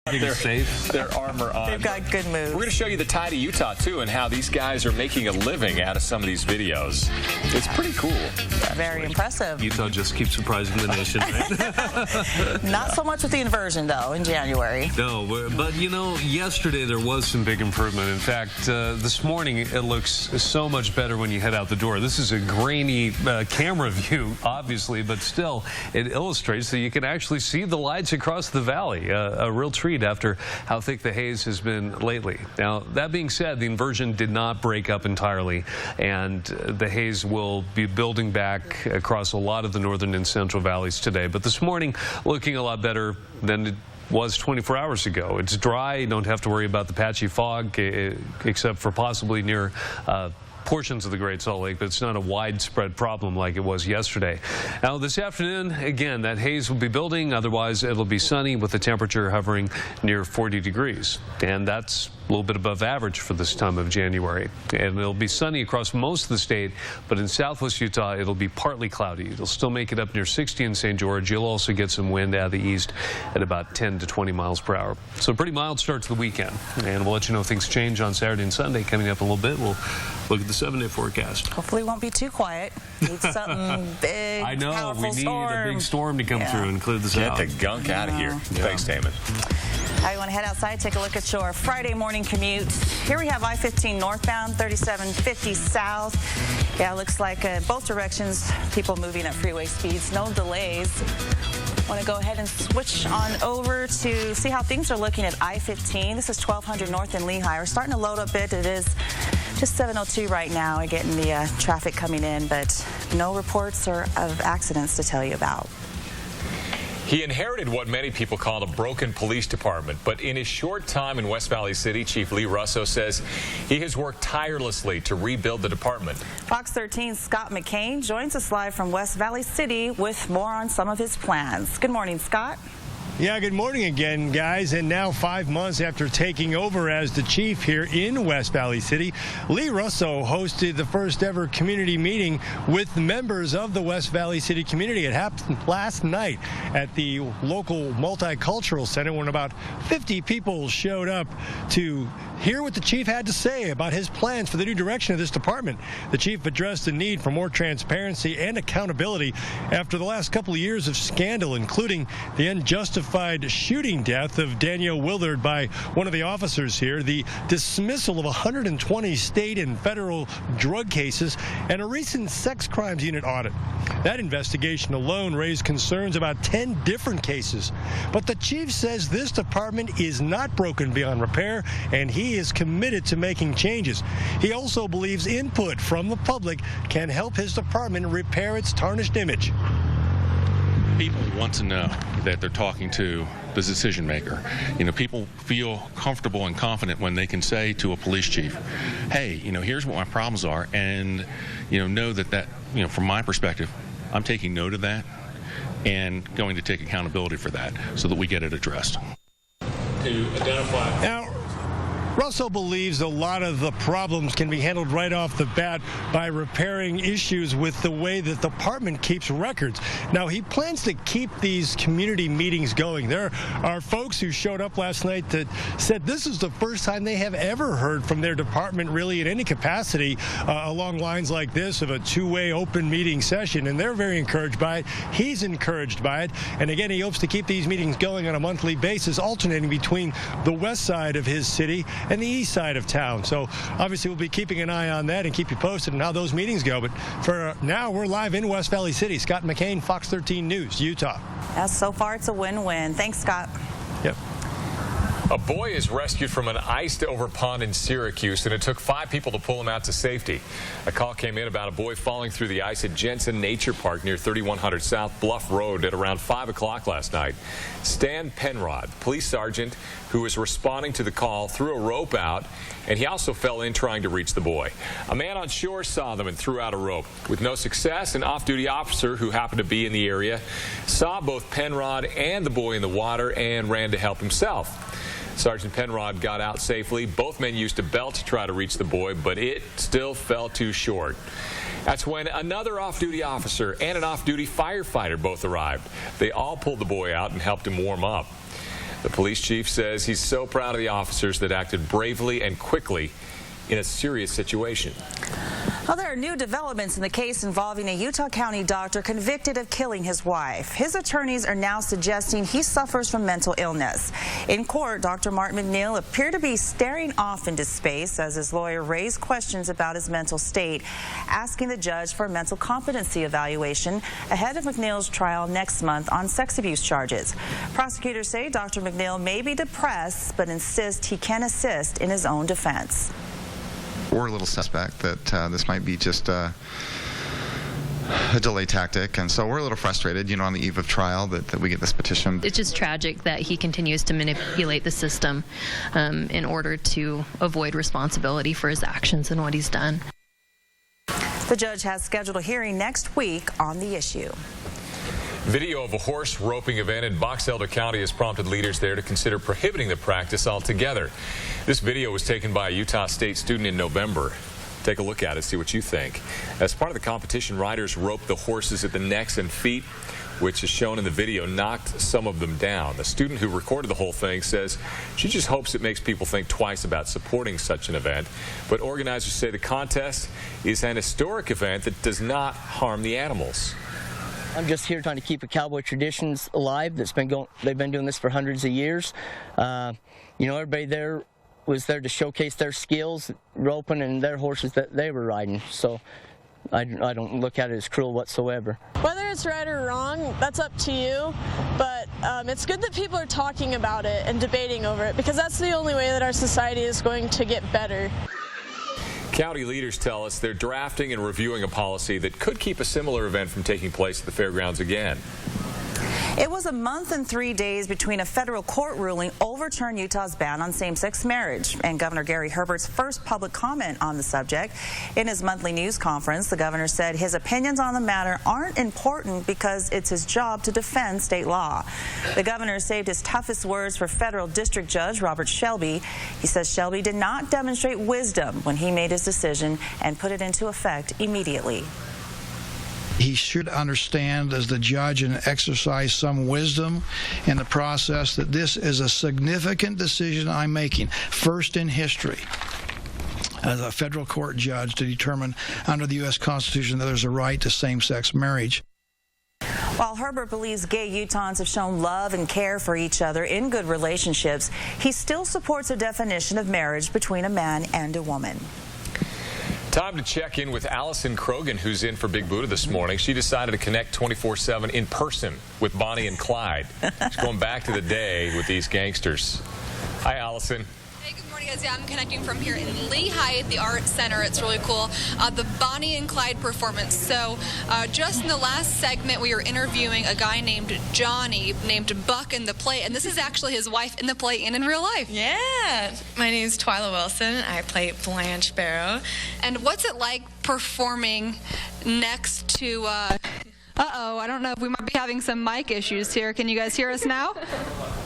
Their armor on. They've got good moves. We're going to show you the tie to Utah, too, and how these guys are making a living out of some of these videos. It's pretty cool. Very impressive. Utah just keeps surprising the nation, right? Not so much with the inversion, though, in January. No, but, you know, yesterday there was some big improvement. In fact, this morning it looks so much better when you head out the door. This is a grainy camera view, obviously, but still, it illustrates that you can actually see the lights across the valley. A real treat after how thick the haze has been lately. Now, that being said, the inversion did not break up entirely, and the haze will be building back across a lot of the northern and central valleys today. But this morning, looking a lot better than it was 24 hours ago. It's dry. You don't have to worry about the patchy fog, except for possibly near portions of the Great Salt Lake, but it's not a widespread problem like it was yesterday. Now, this afternoon, again, that haze will be building. Otherwise, it'll be sunny with the temperature hovering near 40 degrees. And that's a little bit above average for this time of January. And it'll be sunny across most of the state, but in southwest Utah, it'll be partly cloudy. It'll still make it up near 60 in St. George. You'll also get some wind out of the east at about 10 to 20 miles per hour. So a pretty mild start to the weekend. And we'll let you know if things change on Saturday and Sunday. Coming up in a little bit, we'll look at the 7-day forecast. Hopefully it won't be too quiet. Need something big, I know, powerful we need storm. a big storm to come through and clear this out. Get the gunk out of here. Thanks, Damon. Now you want to head outside, take a look at your Friday morning commute. Here we have I-15 northbound, 3750 south. Yeah, it looks like both directions, people moving at freeway speeds, no delays. Want to go ahead and switch on over to see how things are looking at I-15. This is 1200 north in Lehigh. We're starting to load up a bit. It is just 7:02 right now. We're getting the traffic coming in, but no reports of accidents to tell you about. He inherited what many people call a broken police department, but in his short time in West Valley City, Chief Lee Russo says he has worked tirelessly to rebuild the department. Fox 13's Scott McCain joins us live from West Valley City with more on some of his plans. Good morning, Scott. Yeah, good morning again, guys. And now 5 months after taking over as the chief here in West Valley City, Lee Russo hosted the first ever community meeting with members of the West Valley City community. It happened last night at the local multicultural center when about 50 people showed up to hear what the chief had to say about his plans for the new direction of this department. The chief addressed the need for more transparency and accountability after the last couple of years of scandal, including the unjustified shooting death of Danielle Willard by one of the officers here, the dismissal of 120 state and federal drug cases, and a recent sex crimes unit audit. That investigation alone raised concerns about 10 different cases. But the chief says this department is not broken beyond repair, and he is committed to making changes. He also believes input from the public can help his department repair its tarnished image. People want to know that they're talking to the decision maker. You know, people feel comfortable and confident when they can say to a police chief, hey, you know, here's what my problems are, and, you know that, you know, from my perspective, I'm taking note of that and going to take accountability for that so that we get it addressed. To identify. Now, Russell believes a lot of the problems can be handled right off the bat by repairing issues with the way the department keeps records. Now, he plans to keep these community meetings going. There are folks who showed up last night that said this is the first time they have ever heard from their department really in any capacity along lines like this of a two-way open meeting session, and they're very encouraged by it. He's encouraged by it, and again, he hopes to keep these meetings going on a monthly basis, alternating between the west side of his city and the east side of town. So obviously we'll be keeping an eye on that and keep you posted on how those meetings go. But for now, we're live in West Valley City. Scott McCain, Fox 13 News, Utah. So far, it's a win-win. Thanks, Scott. Yep. A boy is rescued from an iced-over pond in Syracuse, and it took 5 people to pull him out to safety. A call came in about a boy falling through the ice at Jensen Nature Park near 3100 South Bluff Road at around 5 o'clock last night. Stan Penrod, police sergeant who was responding to the call, threw a rope out, and he also fell in trying to reach the boy. A man on shore saw them and threw out a rope. With no success, an off-duty officer who happened to be in the area saw both Penrod and the boy in the water and ran to help himself. Sergeant Penrod got out safely. Both men used a belt to try to reach the boy, but it still fell too short. That's when another off-duty officer and an off-duty firefighter both arrived. They all pulled the boy out and helped him warm up. The police chief says he's so proud of the officers that acted bravely and quickly in a serious situation. Well, there are new developments in the case involving a Utah County doctor convicted of killing his wife. His attorneys are now suggesting he suffers from mental illness. In court, Dr. Martin McNeil appeared to be staring off into space as his lawyer raised questions about his mental state, asking the judge for a mental competency evaluation ahead of McNeil's trial next month on sex abuse charges. Prosecutors say Dr. McNeil may be depressed, but insist he can assist in his own defense. We're a little suspect that this might be just a delay tactic, and so we're a little frustrated, on the eve of trial that we get this petition. It's just tragic that he continues to manipulate the system in order to avoid responsibility for his actions and what he's done. The judge has scheduled a hearing next week on the issue. Video of a horse roping event in Box Elder County has prompted leaders there to consider prohibiting the practice altogether. This video was taken by a Utah State student in November. Take a look at it, see what you think. As part of the competition, riders roped the horses at the necks and feet, which is shown in the video, knocked some of them down. The student who recorded the whole thing says she just hopes it makes people think twice about supporting such an event. But organizers say the contest is an historic event that does not harm the animals. I'm just here trying to keep the cowboy traditions alive. They've been doing this for hundreds of years. Everybody there was there to showcase their skills, roping, and their horses that they were riding. So I don't look at it as cruel whatsoever. Whether it's right or wrong, that's up to you. But it's good that people are talking about it and debating over it, because that's the only way that our society is going to get better. County leaders tell us they're drafting and reviewing a policy that could keep a similar event from taking place at the fairgrounds again. It was a month and 3 days between a federal court ruling overturned Utah's ban on same-sex marriage and Governor Gary Herbert's first public comment on the subject. In his monthly news conference, the governor said his opinions on the matter aren't important because it's his job to defend state law. The governor saved his toughest words for federal district judge Robert Shelby. He says Shelby did not demonstrate wisdom when he made his decision and put it into effect immediately. He should understand as the judge and exercise some wisdom in the process that this is a significant decision I'm making, first in history, as a federal court judge to determine under the U.S. Constitution that there's a right to same-sex marriage. While Herbert believes gay Utahns have shown love and care for each other in good relationships, he still supports a definition of marriage between a man and a woman. Time to check in with Allison Krogan, who's in for Big Buddha this morning. She decided to connect 24/7 in person with Bonnie and Clyde. She's going back to the day with these gangsters. Hi, Allison. Hey, good morning, guys. Yeah, I'm connecting from here in Lehigh at the Arts Center. It's really cool. The Bonnie and Clyde performance. So just in the last segment, we were interviewing a guy named Johnny, named Buck in the play, and this is actually his wife in the play and in real life. Yeah. My name's Twyla Wilson. I play Blanche Barrow. And what's it like performing next to... Uh-oh, I don't know if we might be having some mic issues here. Can you guys hear us now?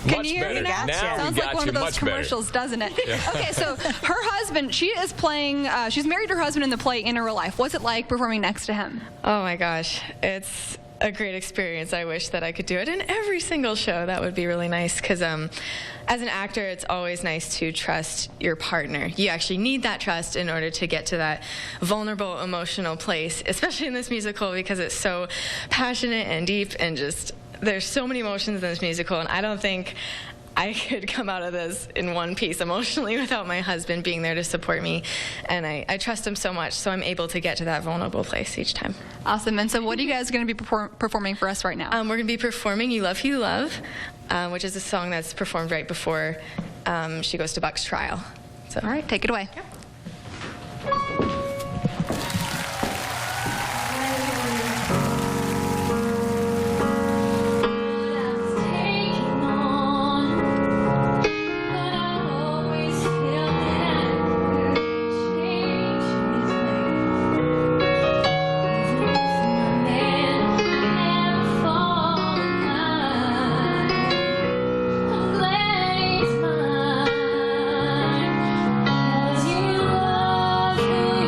Can you hear me now? Sounds like one of those commercials, doesn't it? Yeah. Okay, so her husband, she is playing, she's married her husband in the play in real life. What's it like performing next to him? Oh my gosh, it's a great experience. I wish that I could do it in every single show. That would be really nice because as an actor, it's always nice to trust your partner. You actually need that trust in order to get to that vulnerable, emotional place, especially in this musical because it's so passionate and deep and just there's so many emotions in this musical, and I don't think I could come out of this in one piece emotionally without my husband being there to support me. And I trust him so much, so I'm able to get to that vulnerable place each time. Awesome. And so what are you guys going to be performing for us right now? We're going to be performing You Love, You Love, which is a song that's performed right before she goes to Buck's trial. So. All right, take it away. Yep. You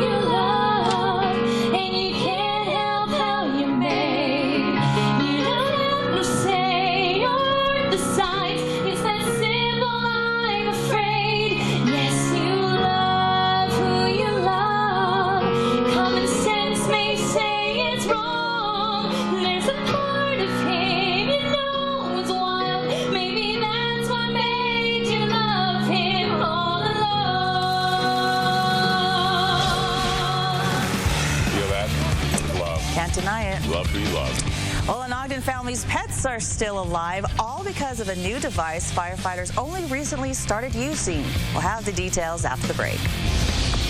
we love. Well, an Ogden family's pets are still alive, all because of a new device firefighters only recently started using. We'll have the details after the break.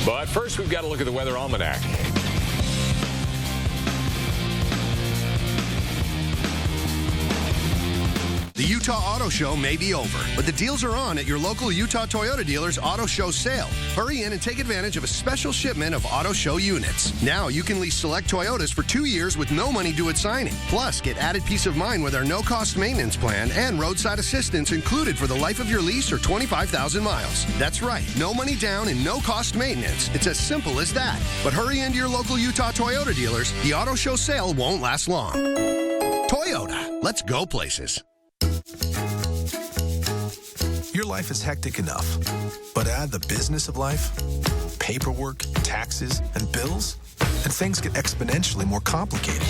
But first, we've got to look at the weather almanac. The Utah Auto Show may be over, but the deals are on at your local Utah Toyota dealer's Auto Show sale. Hurry in and take advantage of a special shipment of Auto Show units. Now you can lease select Toyotas for 2 years with no money due at signing. Plus, get added peace of mind with our no-cost maintenance plan and roadside assistance included for the life of your lease or 25,000 miles. That's right, no money down and no-cost maintenance. It's as simple as that. But hurry into your local Utah Toyota dealers. The Auto Show sale won't last long. Toyota, let's go places. Your life is hectic enough, but add the business of life, paperwork, taxes, and bills, and things get exponentially more complicated.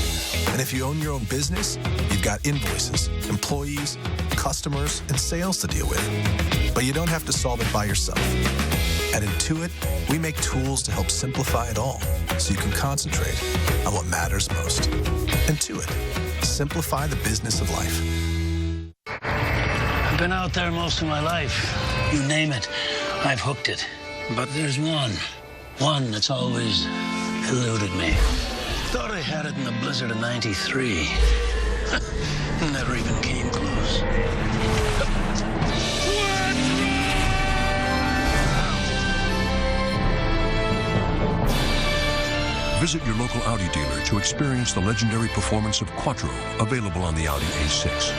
And if you own your own business, you've got invoices, employees, customers, and sales to deal with. But you don't have to solve it by yourself. At Intuit, we make tools to help simplify it all so you can concentrate on what matters most. Intuit. Simplify the business of life. I've been out there most of my life. You name it, I've hooked it. But there's one that's always eluded me. Thought I had it in the blizzard of '93. Never even came close. Visit your local Audi dealer to experience the legendary performance of Quattro, available on the Audi A6.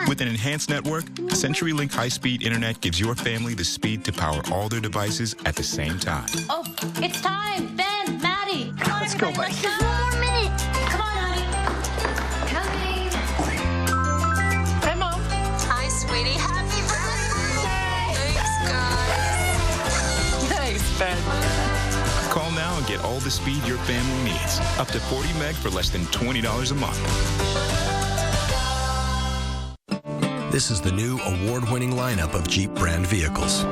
With an enhanced network, CenturyLink high-speed internet gives your family the speed to power all their devices at the same time. Oh, it's time. Ben, Maddie. Come on, Let's go, buddy. Let's go. One more minute. Come on, honey. Coming. Hi, Mom. Hi, sweetie. Happy birthday. Thanks, guys. Thanks, Ben. Call now and get all the speed your family needs. Up to 40 meg for less than $20 a month. This is the new award-winning lineup of Jeep brand vehicles.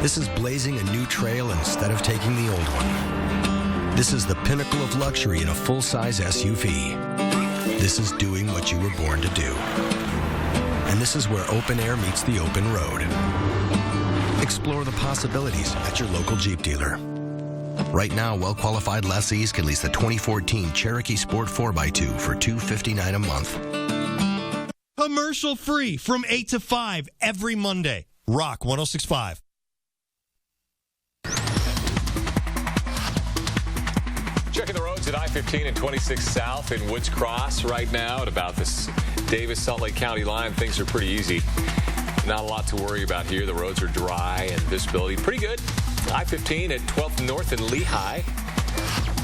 This is blazing a new trail instead of taking the old one. This is the pinnacle of luxury in a full-size SUV. This is doing what you were born to do. And this is where open air meets the open road. Explore the possibilities at your local Jeep dealer. Right now, well-qualified lessees can lease the 2014 Cherokee Sport 4x2 for $259 a month. Commercial free from 8 to 5 every Monday. Rock 106.5. Checking the roads at I-15 and 26 South in Woods Cross right now at about this Davis-Salt Lake County line. Things are pretty easy. Not a lot to worry about here. The roads are dry and visibility pretty good. I-15 at 12th North and Lehigh.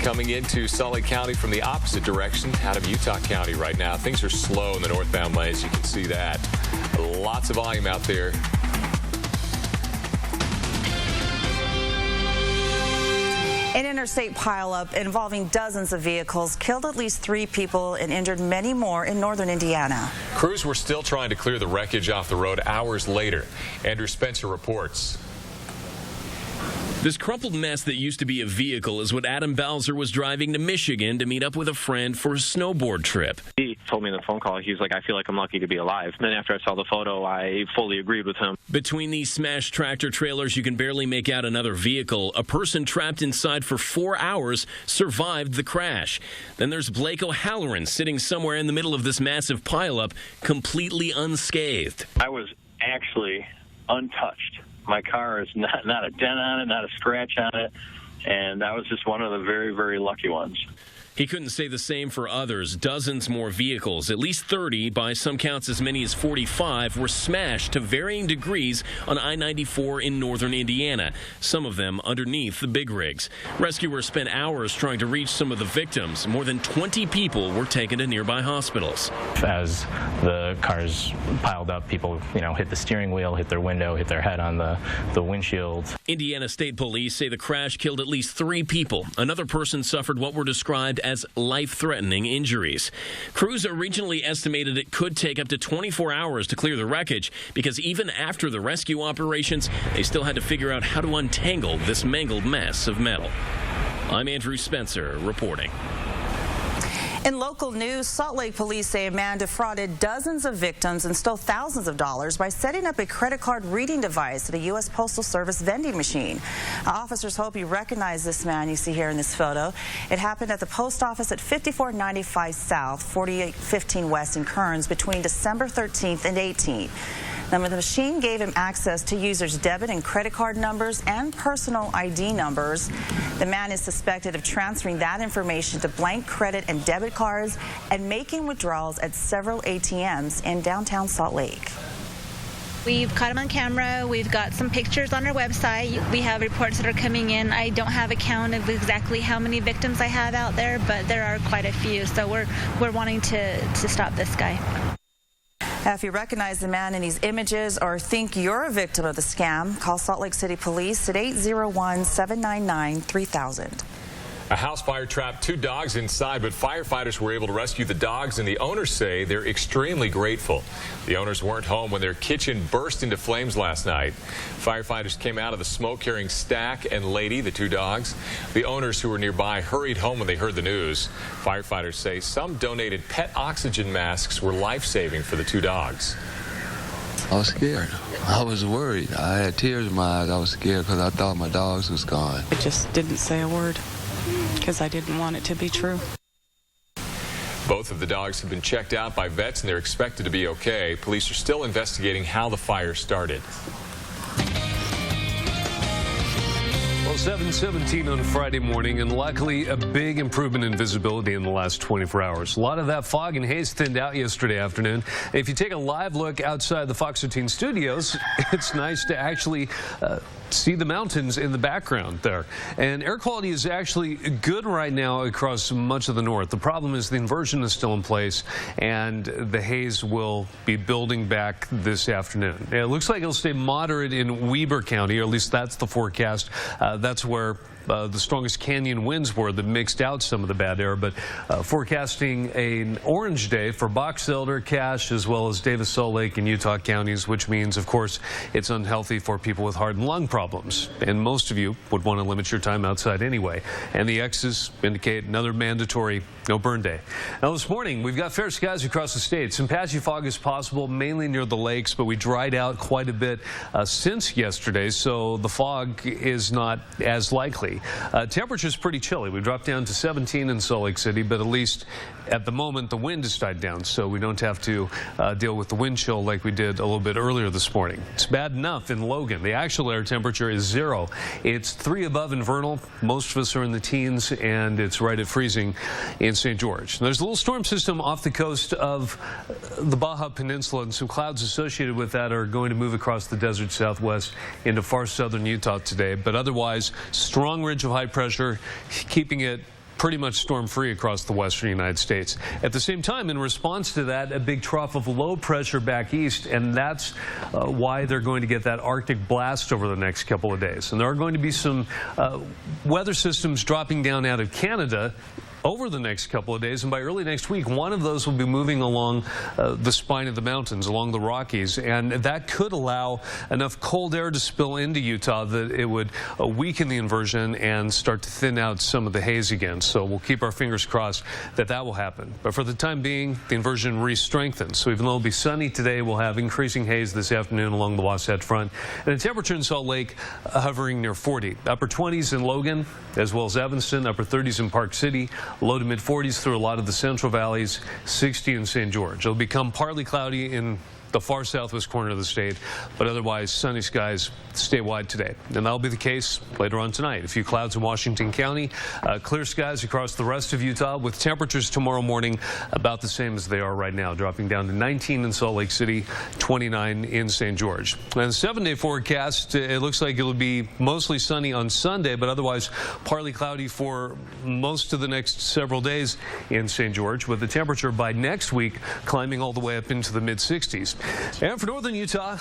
Coming into Salt Lake County from the opposite direction out of Utah County right now. Things are slow in the northbound lanes. You can see that. Lots of volume out there. An interstate pileup involving dozens of vehicles killed at least 3 people and injured many more in northern Indiana. Crews were still trying to clear the wreckage off the road hours later. Andrew Spencer reports. This crumpled mess that used to be a vehicle is what Adam Balzer was driving to Michigan to meet up with a friend for a snowboard trip. He told me in the phone call, he was like, I feel like I'm lucky to be alive. Then after I saw the photo, I fully agreed with him. Between these smashed tractor trailers, you can barely make out another vehicle. A person trapped inside for 4 hours survived the crash. Then there's Blake O'Halloran sitting somewhere in the middle of this massive pileup, completely unscathed. I was actually untouched. My car is not a dent on it, not a scratch on it, and that was just one of the very, very lucky ones. He couldn't say the same for others. Dozens more vehicles, at least 30, by some counts as many as 45, were smashed to varying degrees on I-94 in northern Indiana, some of them underneath the big rigs. Rescuers spent hours trying to reach some of the victims. More than 20 people were taken to nearby hospitals. As the cars piled up, people, hit the steering wheel, hit their window, hit their head on the windshield. Indiana State Police say the crash killed at least 3 people. Another person suffered what were described as life-threatening injuries. Crews originally estimated it could take up to 24 hours to clear the wreckage because even after the rescue operations, they still had to figure out how to untangle this mangled mess of metal. I'm Andrew Spencer reporting. In local news, Salt Lake police say a man defrauded dozens of victims and stole thousands of dollars by setting up a credit card reading device at a U.S. Postal Service vending machine. Officers hope you recognize this man you see here in this photo. It happened at the post office at 5495 South, 4815 West in Kearns between December 13th and 18th. Now, the machine gave him access to users' debit and credit card numbers and personal ID numbers. The man is suspected of transferring that information to blank credit and debit cards and making withdrawals at several ATMs in downtown Salt Lake. We've caught him on camera. We've got some pictures on our website. We have reports that are coming in. I don't have a count of exactly how many victims I have out there, but there are quite a few. So we're wanting to stop this guy. If you recognize the man in these images or think you're a victim of the scam, call Salt Lake City Police at 801-799-3000. A house fire trapped 2 dogs inside, but firefighters were able to rescue the dogs, and the owners say they're extremely grateful. The owners weren't home when their kitchen burst into flames last night. Firefighters came out of the smoke carrying Stack and Lady, the 2 dogs. The owners who were nearby hurried home when they heard the news. Firefighters say some donated pet oxygen masks were life-saving for the 2 dogs. I was scared. I was worried. I had tears in my eyes. I was scared because I thought my dogs was gone. I just didn't say a word because I didn't want it to be true. Both of the dogs have been checked out by vets and they're expected to be okay. Police are still investigating how the fire started. Well, 7:17 on Friday morning, and luckily a big improvement in visibility in the last 24 hours. A lot of that fog and haze thinned out yesterday afternoon. If you take a live look outside the Fox 13 studios, it's nice to actually see the mountains in the background there. And air quality is actually good right now across much of the north. The problem is the inversion is still in place, and the haze will be building back this afternoon. It looks like it'll stay moderate in Weber County, or at least that's the forecast. That's where the strongest canyon winds were that mixed out some of the bad air, but forecasting an orange day for Box Elder, Cache, as well as Davis, Salt Lake, and Utah counties, which means, of course, it's unhealthy for people with heart and lung problems. And most of you would want to limit your time outside anyway. And the X's indicate another mandatory no burn day. Now, this morning, we've got fair skies across the state. Some patchy fog is possible, mainly near the lakes, but we dried out quite a bit since yesterday, so the fog is not as likely. Temperature's pretty chilly. We dropped down to 17 in Salt Lake City, but at least at the moment the wind has died down, so we don't have to deal with the wind chill like we did a little bit earlier this morning. It's bad enough in Logan. The actual air temperature is 0. It's 3 above in Vernal. Most of us are in the teens, and it's right at freezing in St. George. There's a little storm system off the coast of the Baja Peninsula, and some clouds associated with that are going to move across the desert southwest into far southern Utah today, but otherwise strong ridge of high pressure, keeping it pretty much storm-free across the western United States. At the same time, in response to that, a big trough of low pressure back east, and that's why they're going to get that Arctic blast over the next couple of days. And there are going to be some weather systems dropping down out of Canada over the next couple of days, and by early next week, one of those will be moving along the spine of the mountains, along the Rockies, and that could allow enough cold air to spill into Utah that it would weaken the inversion and start to thin out some of the haze again. So we'll keep our fingers crossed that that will happen. But for the time being, the inversion re-strengthens. So even though it'll be sunny today, we'll have increasing haze this afternoon along the Wasatch Front, and the temperature in Salt Lake hovering near 40. Upper 20s in Logan, as well as Evanston, upper 30s in Park City, low to mid 40s through a lot of the central valleys, 60 in St. George. It'll become partly cloudy in the far southwest corner of the state, but otherwise sunny skies statewide today. And that'll be the case later on tonight. A few clouds in Washington County, clear skies across the rest of Utah, with temperatures tomorrow morning about the same as they are right now, dropping down to 19 in Salt Lake City, 29 in St. George. And the 7-day forecast, it looks like it'll be mostly sunny on Sunday, but otherwise partly cloudy for most of the next several days in St. George, with the temperature by next week climbing all the way up into the mid-60s. And for northern Utah,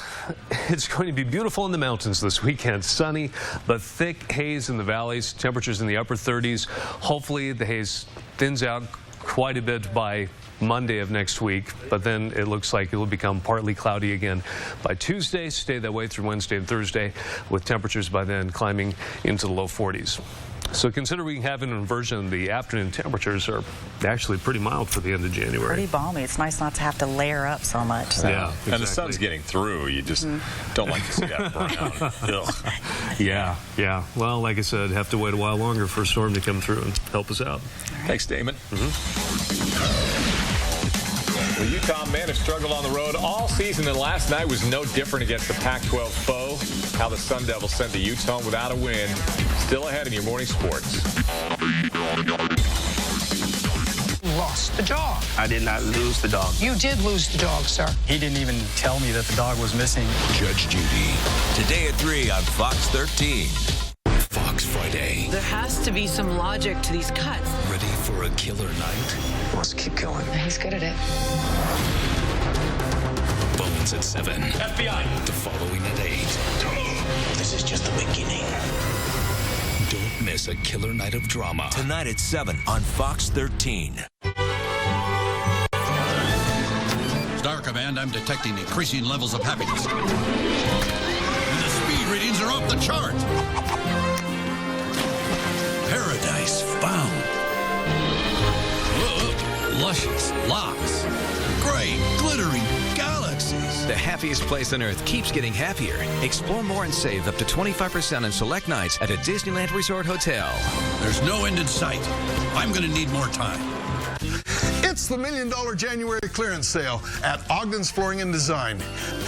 it's going to be beautiful in the mountains this weekend. Sunny, but thick haze in the valleys. Temperatures in the upper 30s. Hopefully the haze thins out quite a bit by Monday of next week, but then it looks like it will become partly cloudy again by Tuesday, stay that way through Wednesday and Thursday, with temperatures by then climbing into the low 40s. So consider we have an inversion. The afternoon temperatures are actually pretty mild for the end of January. Pretty balmy. It's nice not to have to layer up so much. So. Yeah, exactly. And the sun's getting through. You just don't like to see that burn out. Yeah. Well, like I said, have to wait a while longer for a storm to come through and help us out. Thanks, Damon. Well, Utah men have struggled on the road all season, and last night was no different against the Pac-12 foe. How the Sun Devils sent the Utes home without a win. Still ahead in your morning sports. Lost the dog. I did not lose the dog. You did lose the dog, sir. He didn't even tell me that the dog was missing. Judge Judy. Today at 3 on Fox 13. Fox Friday. There has to be some logic to these cuts. Ready for a killer night? Let's keep going. He's good at it. Bones at 7. FBI. The following at 8. This is just the beginning. Don't miss a killer night of drama. Tonight at 7 on Fox 13. Star Command, I'm detecting increasing levels of happiness. The speed readings are off the chart. Paradise found. Look, luscious locks. Great glittering galaxies. The happiest place on Earth keeps getting happier. Explore more and save up to 25% on select nights at a Disneyland Resort Hotel. There's no end in sight. I'm going to need more time. It's the $1 million January clearance sale at Ogden's Flooring and Design.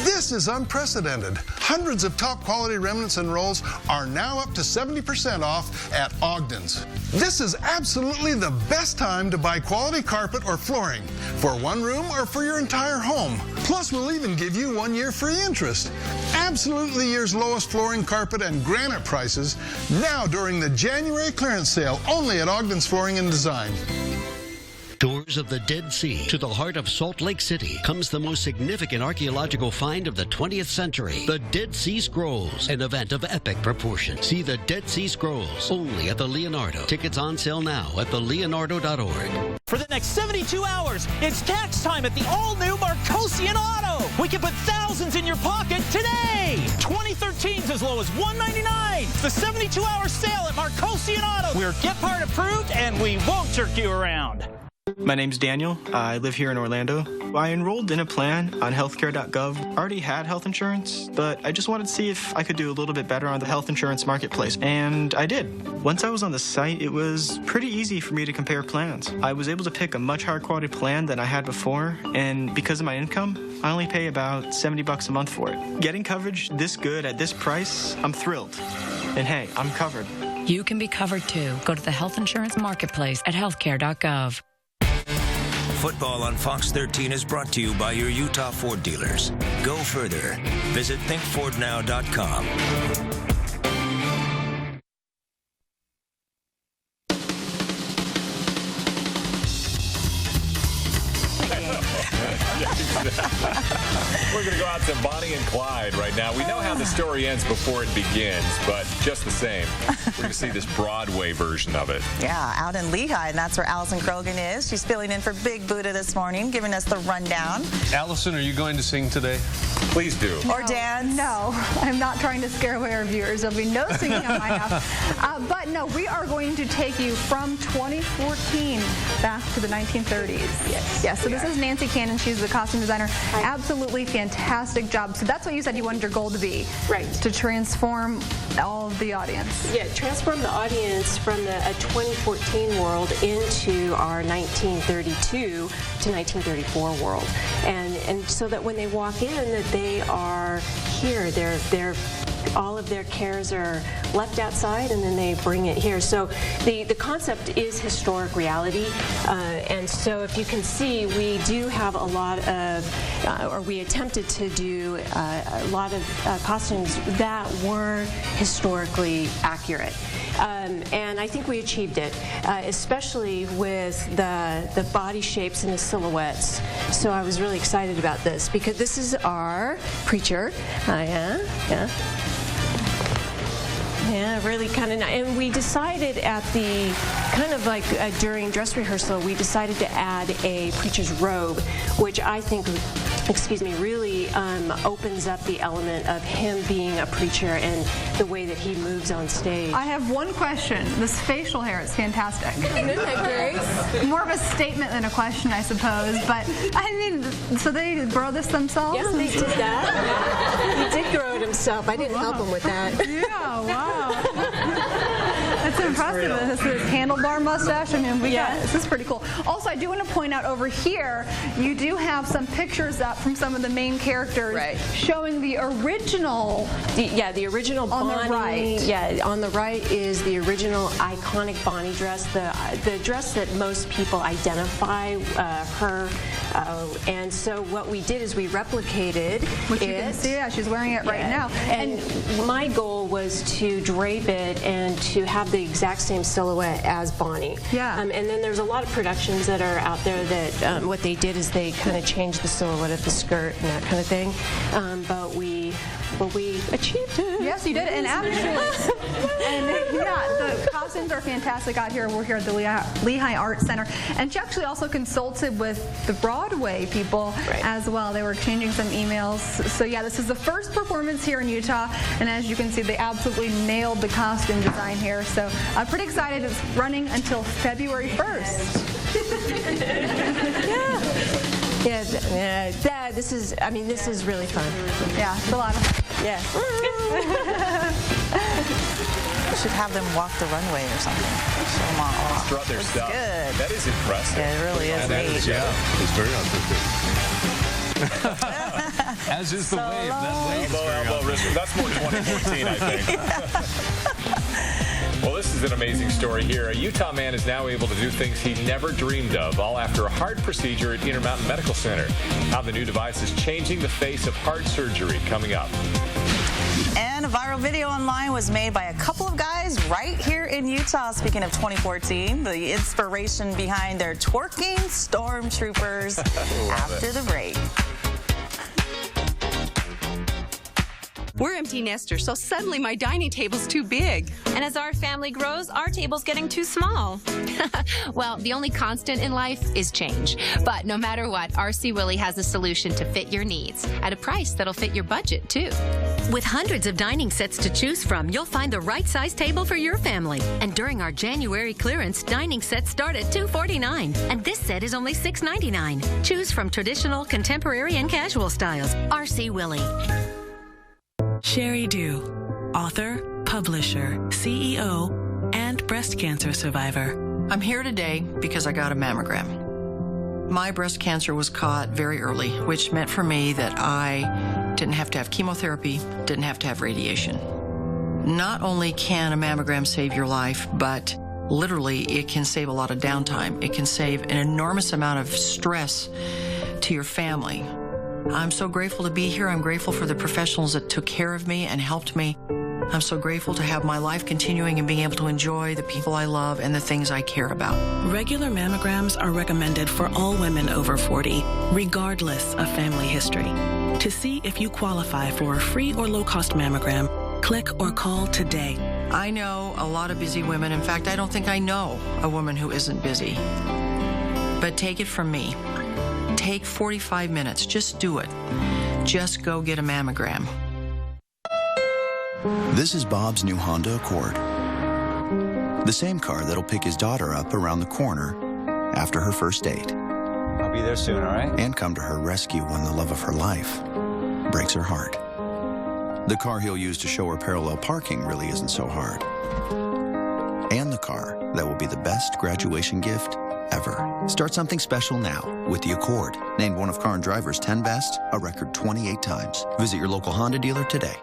This is unprecedented. Hundreds of top quality remnants and rolls are now up to 70% off at Ogden's. This is absolutely the best time to buy quality carpet or flooring for one room or for your entire home. Plus, we'll even give you 1 year free interest. Absolutely the year's lowest flooring, carpet, and granite prices now during the January clearance sale only at Ogden's Flooring and Design. Tours of the Dead Sea. To the heart of Salt Lake City comes the most significant archaeological find of the 20th century, the Dead Sea Scrolls, an event of epic proportion. See the Dead Sea Scrolls only at the Leonardo. Tickets on sale now at theleonardo.org. For the next 72 hours, it's tax time at the all-new Marcosian Auto. We can put thousands in your pocket today. 2013's as low as $199. It's the 72-hour sale at Marcosian Auto. We're Get Part approved, and we won't jerk you around. My name's Daniel. I live here in Orlando. I enrolled in a plan on healthcare.gov. I already had health insurance, but I just wanted to see if I could do a little bit better on the health insurance marketplace, and I did. Once I was on the site, it was pretty easy for me to compare plans. I was able to pick a much higher quality plan than I had before, and because of my income, I only pay about $70 a month for it. Getting coverage this good at this price, I'm thrilled. And hey, I'm covered. You can be covered too. Go to the health insurance marketplace at healthcare.gov. Football on Fox 13 is brought to you by your Utah Ford dealers. Go further. Visit thinkfordnow.com. We're going to go out to Bonnie and Clyde right now. We know how the story ends before it begins, but just the same, we're going to see this Broadway version of it. Yeah, out in Lehigh, and that's where Allison Krogan is. She's filling in for Big Buddha this morning, giving us the rundown. Allison, are you going to sing today? Please do. Or dance. No, I'm not trying to scare away our viewers. There'll be no singing on my half. But no, we are going to take you from 2014 back to the 1930s. Yes. Yeah, so this is Nancy Cannon. She's the costume designer. Absolutely fantastic job. So that's what you said you wanted your goal to be. Right. To transform all of the audience. Yeah, transform the audience from a 2014 world into our 1932 to 1934 world. And so that when they walk in, that they are here. They're all of their cares are left outside, and then they bring it here. So the concept is historic reality, and so if you can see, we do have a lot of, or we attempted to do a lot of costumes that were historically accurate. And I think we achieved it, especially with the body shapes and the silhouettes. So I was really excited about this because this is our preacher. Yeah, really kind of nice. And we decided at the, kind of like during dress rehearsal, we decided to add a preacher's robe, which I think really opens up the element of him being a preacher and the way that he moves on stage. I have one question. This facial hair is fantastic. Isn't that great? More of a statement than a question, I suppose. But I mean, so they grow this themselves? Yeah, they did that. He did grow it himself. I didn't help him with that. Yeah, wow. That's impressive. This is handlebar mustache. I mean, this is pretty cool. Also, I do want to point out over here, you do have some pictures up from some of the main characters showing the original. The original Bonnie. On the right. Yeah, on the right is the original iconic Bonnie dress, the dress that most people identify her. And so what we did is we replicated Which you can see, she's wearing it right now. And my goal was to drape it and to have the exact same silhouette as Bonnie. Yeah. And then there's a lot of productions that are out there that what they did is they kind of changed the silhouette of the skirt and that kind of thing. But we achieved it. Yes, you did. And actually, the costumes are fantastic out here. We're here at the Lehigh Arts Center. And she actually also consulted with the Broadway people as well. They were exchanging some emails. So yeah, this is the first performance here in Utah. And as you can see, they absolutely nailed the costume design here. So I'm pretty excited. It's running until February 1st. This is really fun. Yeah, it's a lot of fun. Yeah. We should have them walk the runway or something. Show them all. Strut their stuff. Good. That is impressive. Yeah, it really is neat. It's very artistic. As is the wave. Elbow, wrist. That's more 2014, I think. Well, this is an amazing story here. A Utah man is now able to do things he never dreamed of, all after a heart procedure at Intermountain Medical Center. How the new device is changing the face of heart surgery, coming up. And a viral video online was made by a couple of guys right here in Utah. Speaking of 2014, the inspiration behind their twerking stormtroopers after the break. We're empty nesters, so suddenly my dining table's too big. And as our family grows, our table's getting too small. Well, the only constant in life is change. But no matter what, RC Willey has a solution to fit your needs at a price that'll fit your budget, too. With hundreds of dining sets to choose from, you'll find the right size table for your family. And during our January clearance, dining sets start at $249. And this set is only $699. Choose from traditional, contemporary, and casual styles. RC Willey. Sherry Dew, author, publisher, CEO, and breast cancer survivor. I'm here today because I got a mammogram. My breast cancer was caught very early, which meant for me that I didn't have to have chemotherapy, didn't have to have radiation. Not only can a mammogram save your life, but literally it can save a lot of downtime. It can save an enormous amount of stress to your family. I'm so grateful to be here. I'm grateful for the professionals that took care of me and helped me. I'm so grateful to have my life continuing and being able to enjoy the people I love and the things I care about. Regular mammograms are recommended for all women over 40, regardless of family history. To see if you qualify for a free or low-cost mammogram, click or call today. I know a lot of busy women. In fact, I don't think I know a woman who isn't busy. But take it from me. Take 45 minutes. Just do it. Just go get a mammogram. This is Bob's new Honda Accord. The same car that'll pick his daughter up around the corner after her first date. I'll be there soon, all right? And come to her rescue when the love of her life breaks her heart. The car he'll use to show her parallel parking really isn't so hard. And the car that will be the best graduation gift ever. Start something special now with the Accord. Named one of Car and Driver's 10 best a record 28 times. Visit your local Honda dealer today.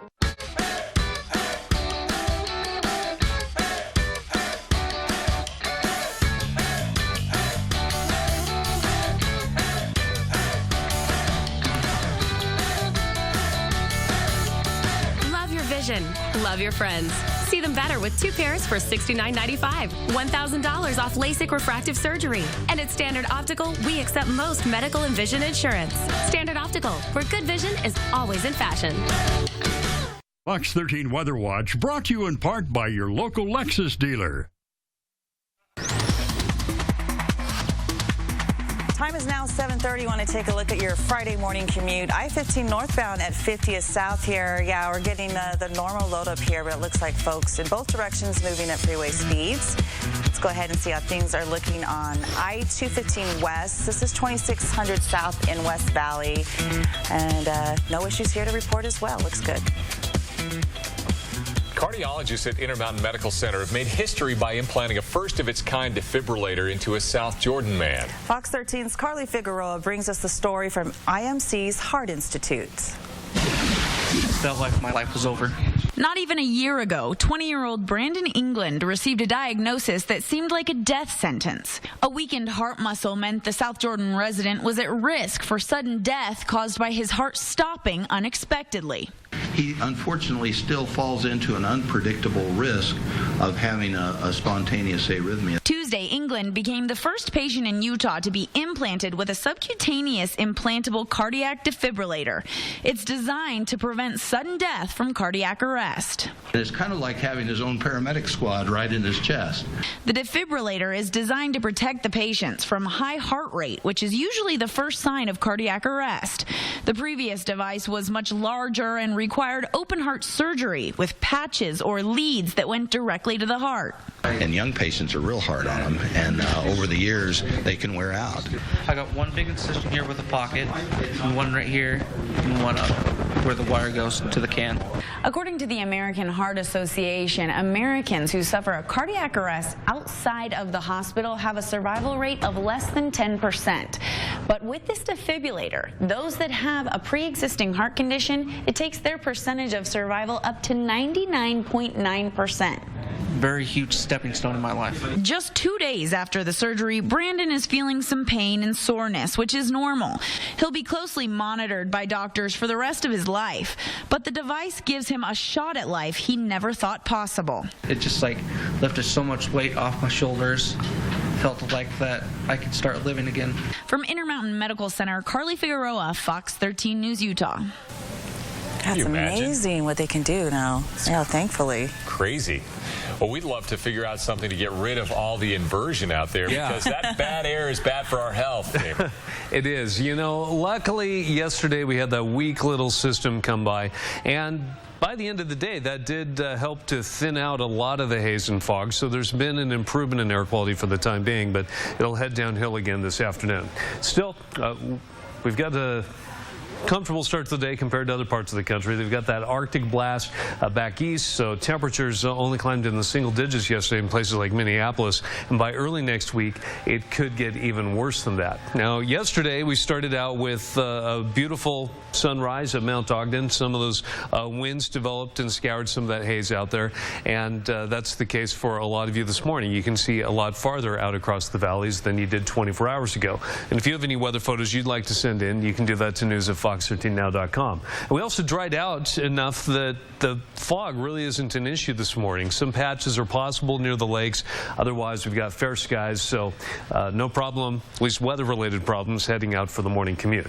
Love your vision. Love your friends. See them better with 2 pairs for $69.95. $1,000 off LASIK refractive surgery. And at Standard Optical, we accept most medical and vision insurance. Standard Optical, where good vision is always in fashion. Fox 13 Weather Watch brought to you in part by your local Lexus dealer. Time is now 7:30. Want to take a look at your Friday morning commute. I-15 northbound at 50th South here. Yeah, we're getting the normal load up here, but it looks like folks in both directions moving at freeway speeds. Let's go ahead and see how things are looking on I-215 West. This is 2600 South in West Valley. And no issues here to report as well. Looks good. Cardiologists at Intermountain Medical Center have made history by implanting a first-of-its-kind defibrillator into a South Jordan man. Fox 13's Carly Figueroa brings us the story from IMC's Heart Institute. Felt like my life was over. Not even a year ago, 20-year-old Brandon England received a diagnosis that seemed like a death sentence. A weakened heart muscle meant the South Jordan resident was at risk for sudden death caused by his heart stopping unexpectedly. He unfortunately still falls into an unpredictable risk of having a spontaneous arrhythmia. Tuesday, England became the first patient in Utah to be implanted with a subcutaneous implantable cardiac defibrillator. It's designed to prevent sudden death from cardiac arrest. It's kind of like having his own paramedic squad right in his chest. The defibrillator is designed to protect the patients from high heart rate, which is usually the first sign of cardiac arrest. The previous device was much larger and required open heart surgery with patches or leads that went directly to the heart. And young patients are real hard on them, and over the years they can wear out. I got one big incision here with a pocket, and one right here, and one up where the wire goes to the can. According to the American Heart Association, Americans who suffer a cardiac arrest outside of the hospital have a survival rate of less than 10%. But with this defibrillator, those that have a pre-existing heart condition, it takes their percentage of survival up to 99.9%. Very huge stepping stone in my life. Just 2 days after the surgery, Brandon is feeling some pain and soreness, which is normal. He'll be closely monitored by doctors for the rest of his life, but the device gives him a shot at life he never thought possible. It just like lifted so much weight off my shoulders. Felt like that I could start living again. From Intermountain Medical Center, Carly Figueroa, Fox 13 News, Utah. That's amazing what they can do now. Yeah, thankfully. Crazy. Well, we'd love to figure out something to get rid of all the inversion out there because that bad air is bad for our health. It is. You know, luckily yesterday we had that weak little system come by, and by the end of the day, that did help to thin out a lot of the haze and fog, so there's been an improvement in air quality for the time being, but it'll head downhill again this afternoon. Still, we've got a comfortable start to the day compared to other parts of the country. They've got that Arctic blast back east, so temperatures only climbed in the single digits yesterday in places like Minneapolis, and by early next week it could get even worse than that. Now, yesterday we started out with a beautiful sunrise at Mount Ogden. Some of those winds developed and scoured some of that haze out there, and that's the case for a lot of you this morning. You can see a lot farther out across the valleys than you did 24 hours ago. And if you have any weather photos you'd like to send in, you can do that to news@fox13now.com. We also dried out enough that the fog really isn't an issue this morning. Some patches are possible near the lakes. Otherwise, we've got fair skies, so no problem, at least weather-related problems, heading out for the morning commute.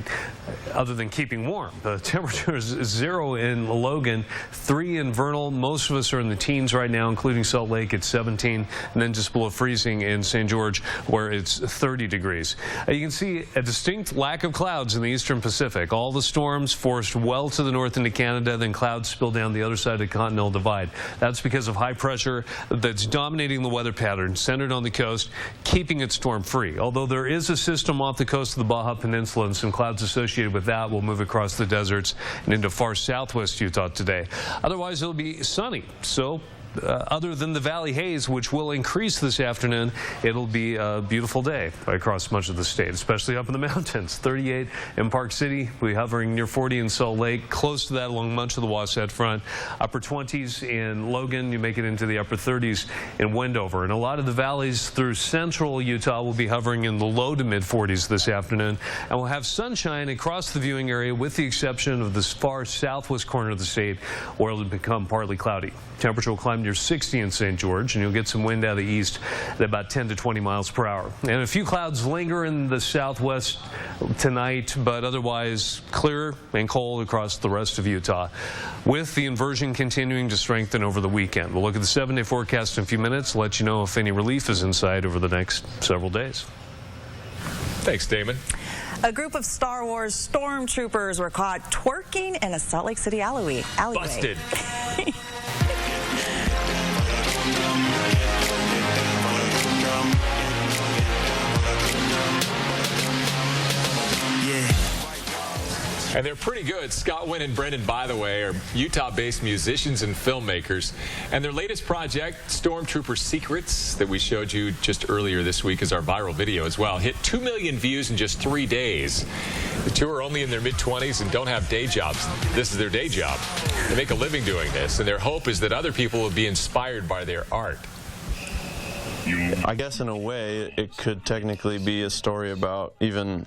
Other than keeping warm, the temperature is 0 in Logan, 3 in Vernal. Most of us are in the teens right now, including Salt Lake at 17, and then just below freezing in St. George, where it's 30 degrees. You can see a distinct lack of clouds in the eastern Pacific. All the storms forced well to the north into Canada, then clouds spill down the other side of the Continental Divide. That's because of high pressure that's dominating the weather pattern, centered on the coast, keeping it storm-free. Although there is a system off the coast of the Baja Peninsula, and some clouds associated with that will move across the deserts and into far southwest Utah today. Otherwise, it'll be sunny. So other than the valley haze, which will increase this afternoon, it'll be a beautiful day across much of the state, especially up in the mountains. 38 in Park City, we're hovering near 40 in Salt Lake, close to that along much of the Wasatch Front. Upper 20s in Logan, you make it into the upper 30s in Wendover. And a lot of the valleys through central Utah will be hovering in the low to mid 40s this afternoon. And we'll have sunshine across the viewing area with the exception of this far southwest corner of the state where it'll become partly cloudy. Temperature will climb near 60 in St. George, and you'll get some wind out of the east at about 10 to 20 miles per hour. And a few clouds linger in the southwest tonight, but otherwise clear and cold across the rest of Utah, with the inversion continuing to strengthen over the weekend. We'll look at the 7-day forecast in a few minutes, let you know if any relief is in sight over the next several days. Thanks, Damon. A group of Star Wars stormtroopers were caught twerking in a Salt Lake City alleyway. Busted. And they're pretty good. Scott Wynn and Brendan, by the way, are Utah-based musicians and filmmakers. And their latest project, Stormtrooper Secrets, that we showed you just earlier this week as our viral video as well, hit 2 million views in just 3 days. The two are only in their mid-20s and don't have day jobs. This is their day job. They make a living doing this, and their hope is that other people will be inspired by their art. I guess in a way, it could technically be a story about even...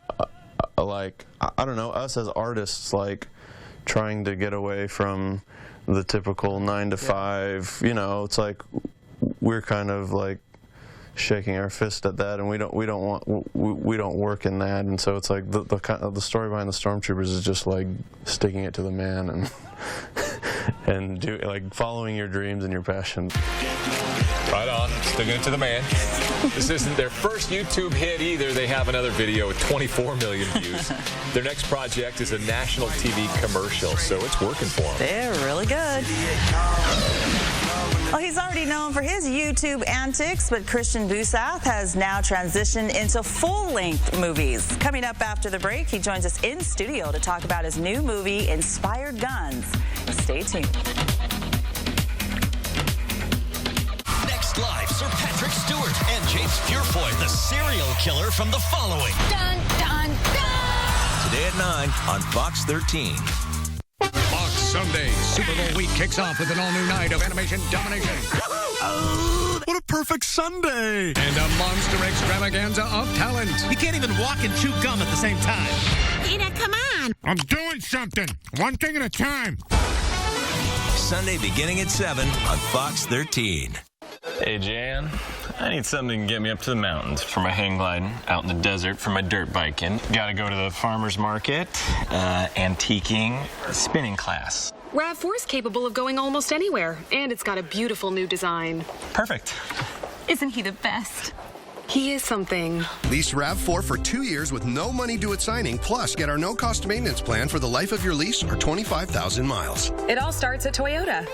like, I don't know, us as artists, like, trying to get away from the typical 9-to-5, you know, it's like we're kind of like shaking our fist at that, and we don't work in that, and so it's like the story behind the Stormtroopers is just like sticking it to the man and like following your dreams and your passion. Right on, sticking it to the man. This isn't their first YouTube hit either. They have another video with 24 million views. Their next project is a national TV commercial, so it's working for them. They're really good. Well, he's already known for his YouTube antics, but Christian Busouth has now transitioned into full-length movies. Coming up after the break, he joins us in studio to talk about his new movie, Inspired Guns. Stay tuned. Live, Sir Patrick Stewart and James Purefoy, the serial killer from The Following. Dun, dun, dun! Today at 9 on Fox 13. Fox Sunday. Super Bowl week kicks off with an all-new night of animation domination. What a perfect Sunday! And a monster extravaganza of talent. You can't even walk and chew gum at the same time. Ina, come on! I'm doing something. One thing at a time. Sunday beginning at 7 on Fox 13. Hey, Jan, I need something to get me up to the mountains for my hang gliding, out in the desert for my dirt biking. Gotta go to the farmer's market, antiquing, spinning class. RAV4 is capable of going almost anywhere, and it's got a beautiful new design. Perfect. Isn't he the best? He is something. Lease RAV4 for 2 years with no money due at signing, plus get our no-cost maintenance plan for the life of your lease or 25,000 miles. It all starts at Toyota.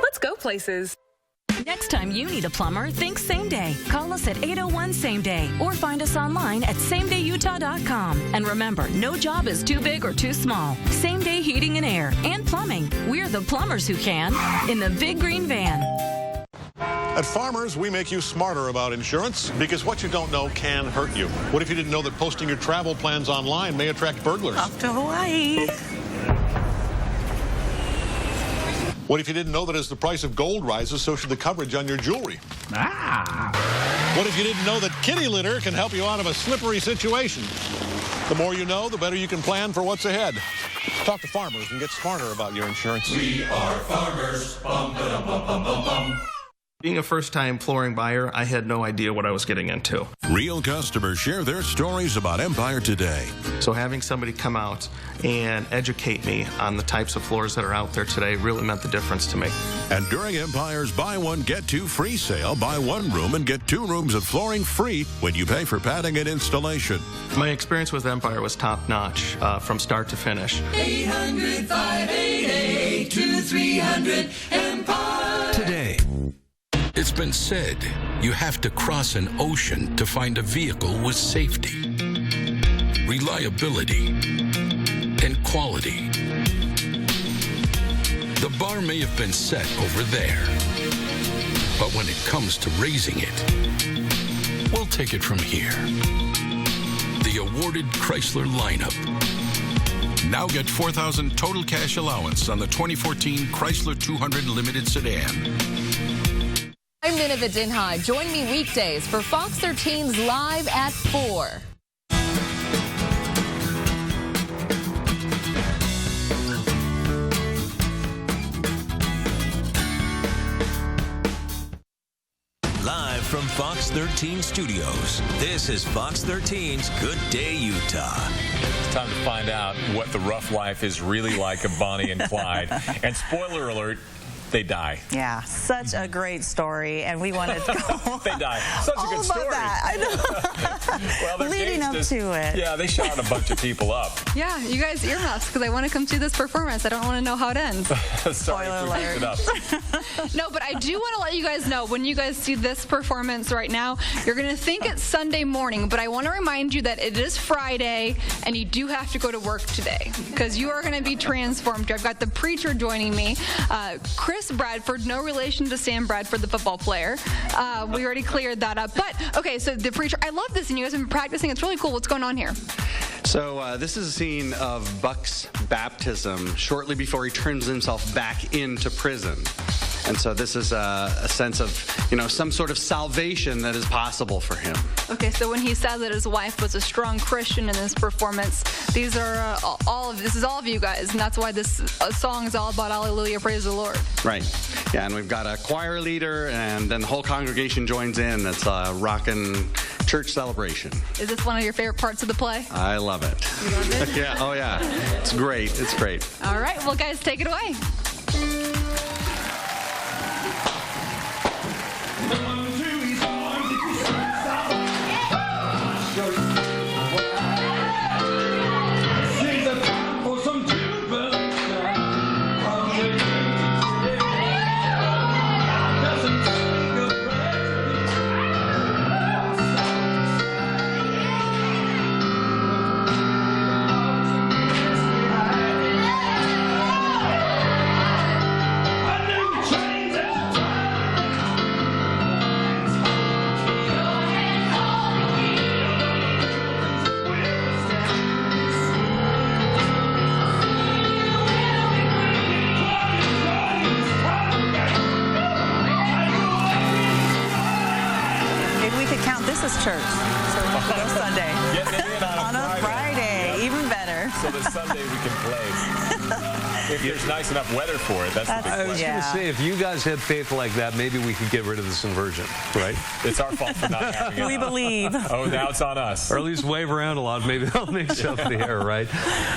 Let's go places. Next time you need a plumber, think same day. Call us at 801-SAME-DAY or find us online at samedayutah.com. And remember, no job is too big or too small. Same Day Heating and Air and Plumbing. We're the plumbers who can in the big green van. At Farmers, we make you smarter about insurance because what you don't know can hurt you. What if you didn't know that posting your travel plans online may attract burglars? Off to Hawaii. What if you didn't know that as the price of gold rises, so should the coverage on your jewelry? What if you didn't know that kitty litter can help you out of a slippery situation? The more you know, the better you can plan for what's ahead. Talk to Farmers and get smarter about your insurance. We are farmers. Bum, ba-dum, bum, bum, bum, bum. Being a first-time flooring buyer, I had no idea what I was getting into. Real customers share their stories about Empire today. So having somebody come out and educate me on the types of floors that are out there today really meant the difference to me. And during Empire's Buy One, Get Two free sale, buy one room and get 2 rooms of flooring free when you pay for padding and installation. My experience with Empire was top-notch from start to finish. 800-588-2300 Empire. Today. It's been said you have to cross an ocean to find a vehicle with safety, reliability, and quality. The bar may have been set over there, but when it comes to raising it, we'll take it from here. The awarded Chrysler lineup. Now get $4,000 total cash allowance on the 2014 Chrysler 200 Limited Sedan. I'm Nineveh Dinhai. Join me weekdays for Fox 13's Live at 4. Live from Fox 13 Studios, this is Fox 13's Good Day Utah. It's time to find out what the rough life is really like of Bonnie and Clyde. And spoiler alert, they die. Yeah, such a great story, and we wanted to go. They die. Such a good story. That. I know. Well, leading up to it. Yeah, they shot a bunch of people up. Yeah, you guys earmuffs because I want to come see this performance. I don't want to know how it ends. Spoiler alert. It up. No, but I do want to let you guys know, when you guys see this performance right now, you're going to think it's Sunday morning, but I want to remind you that it is Friday, and you do have to go to work today because you are going to be transformed. I've got the preacher joining me, Chris Bradford, no relation to Sam Bradford, the football player. We already cleared that up. But, okay, so the preacher, I love this, and you guys have been practicing. It's really cool. What's going on here? So this is a scene of Buck's baptism shortly before he turns himself back into prison. And so this is a sense of, some sort of salvation that is possible for him. Okay, so when he said that his wife was a strong Christian in this performance, these are this is all of you guys, and that's why this song is all about Hallelujah, praise the Lord. Right. Yeah, and we've got a choir leader, and then the whole congregation joins in. That's a rockin' church celebration. Is this one of your favorite parts of the play? I love it. You love it? Yeah, oh yeah. It's great. It's great. All right, well, guys, take it away. Church. So we can go Sunday. Getting it in on a Friday. Even better. So that Sunday we can play. If there's nice enough weather for it, that's the big question. I was going to say, if you guys had faith like that, maybe we could get rid of this inversion, right? It's our fault for not having it. We believe. Oh, now it's on us. Or at least wave around a lot. Maybe that'll mix up the air, right?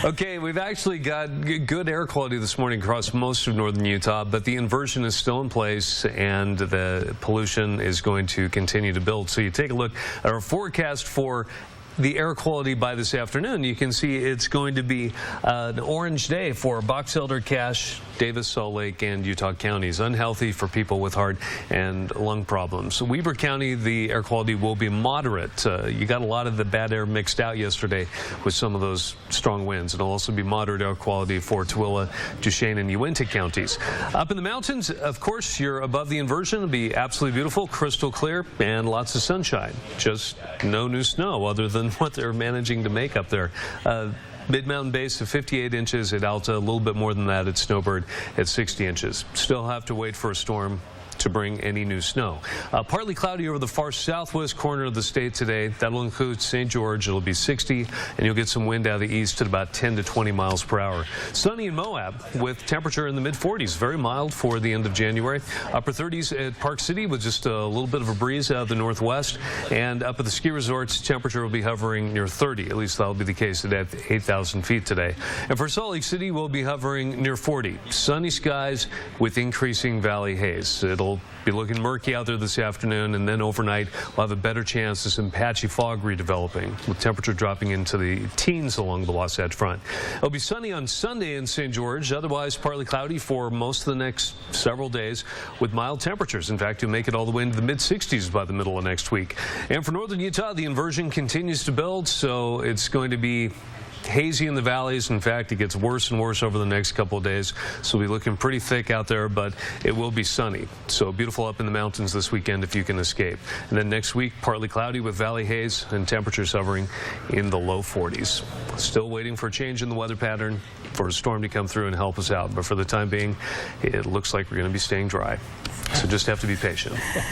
Okay, we've actually got good air quality this morning across most of northern Utah, but the inversion is still in place, and the pollution is going to continue to build. So you take a look at our forecast for the air quality by this afternoon. You can see it's going to be an orange day for Box Elder, Cache, Davis, Salt Lake, and Utah counties. Unhealthy for people with heart and lung problems. Weber County, the air quality will be moderate. You got a lot of the bad air mixed out yesterday with some of those strong winds. It'll also be moderate air quality for Twyla, Duchesne, and Uinta counties. Up in the mountains, of course, you're above the inversion. It'll be absolutely beautiful, crystal clear, and lots of sunshine. Just no new snow other than what they're managing to make up there. Mid-mountain base of 58 inches at Alta, a little bit more than that at Snowbird at 60 inches. Still have to wait for a storm to bring any new snow. Partly cloudy over the far southwest corner of the state today. That'll include St. George. It'll be 60, and you'll get some wind out of the east at about 10 to 20 miles per hour. Sunny in Moab with temperature in the mid-40s. Very mild for the end of January. Upper 30s at Park City with just a little bit of a breeze out of the northwest. And up at the ski resorts, temperature will be hovering near 30. At least that'll be the case at 8,000 feet today. And for Salt Lake City, we'll be hovering near 40. Sunny skies with increasing valley haze. It'll be looking murky out there this afternoon, and then overnight we'll have a better chance of some patchy fog redeveloping, with temperature dropping into the teens along the Wasatch Front. It'll be sunny on Sunday in St. George, otherwise partly cloudy for most of the next several days with mild temperatures. In fact, you'll make it all the way into the mid-60s by the middle of next week. And for northern Utah, the inversion continues to build, so it's going to be hazy in the valleys. In fact, it gets worse and worse over the next couple of days. So we'll be looking pretty thick out there, but it will be sunny. So beautiful up in the mountains this weekend if you can escape. And then next week, partly cloudy with valley haze and temperatures hovering in the low 40s. Still waiting for a change in the weather pattern for a storm to come through and help us out. But for the time being, it looks like we're going to be staying dry. So just have to be patient. What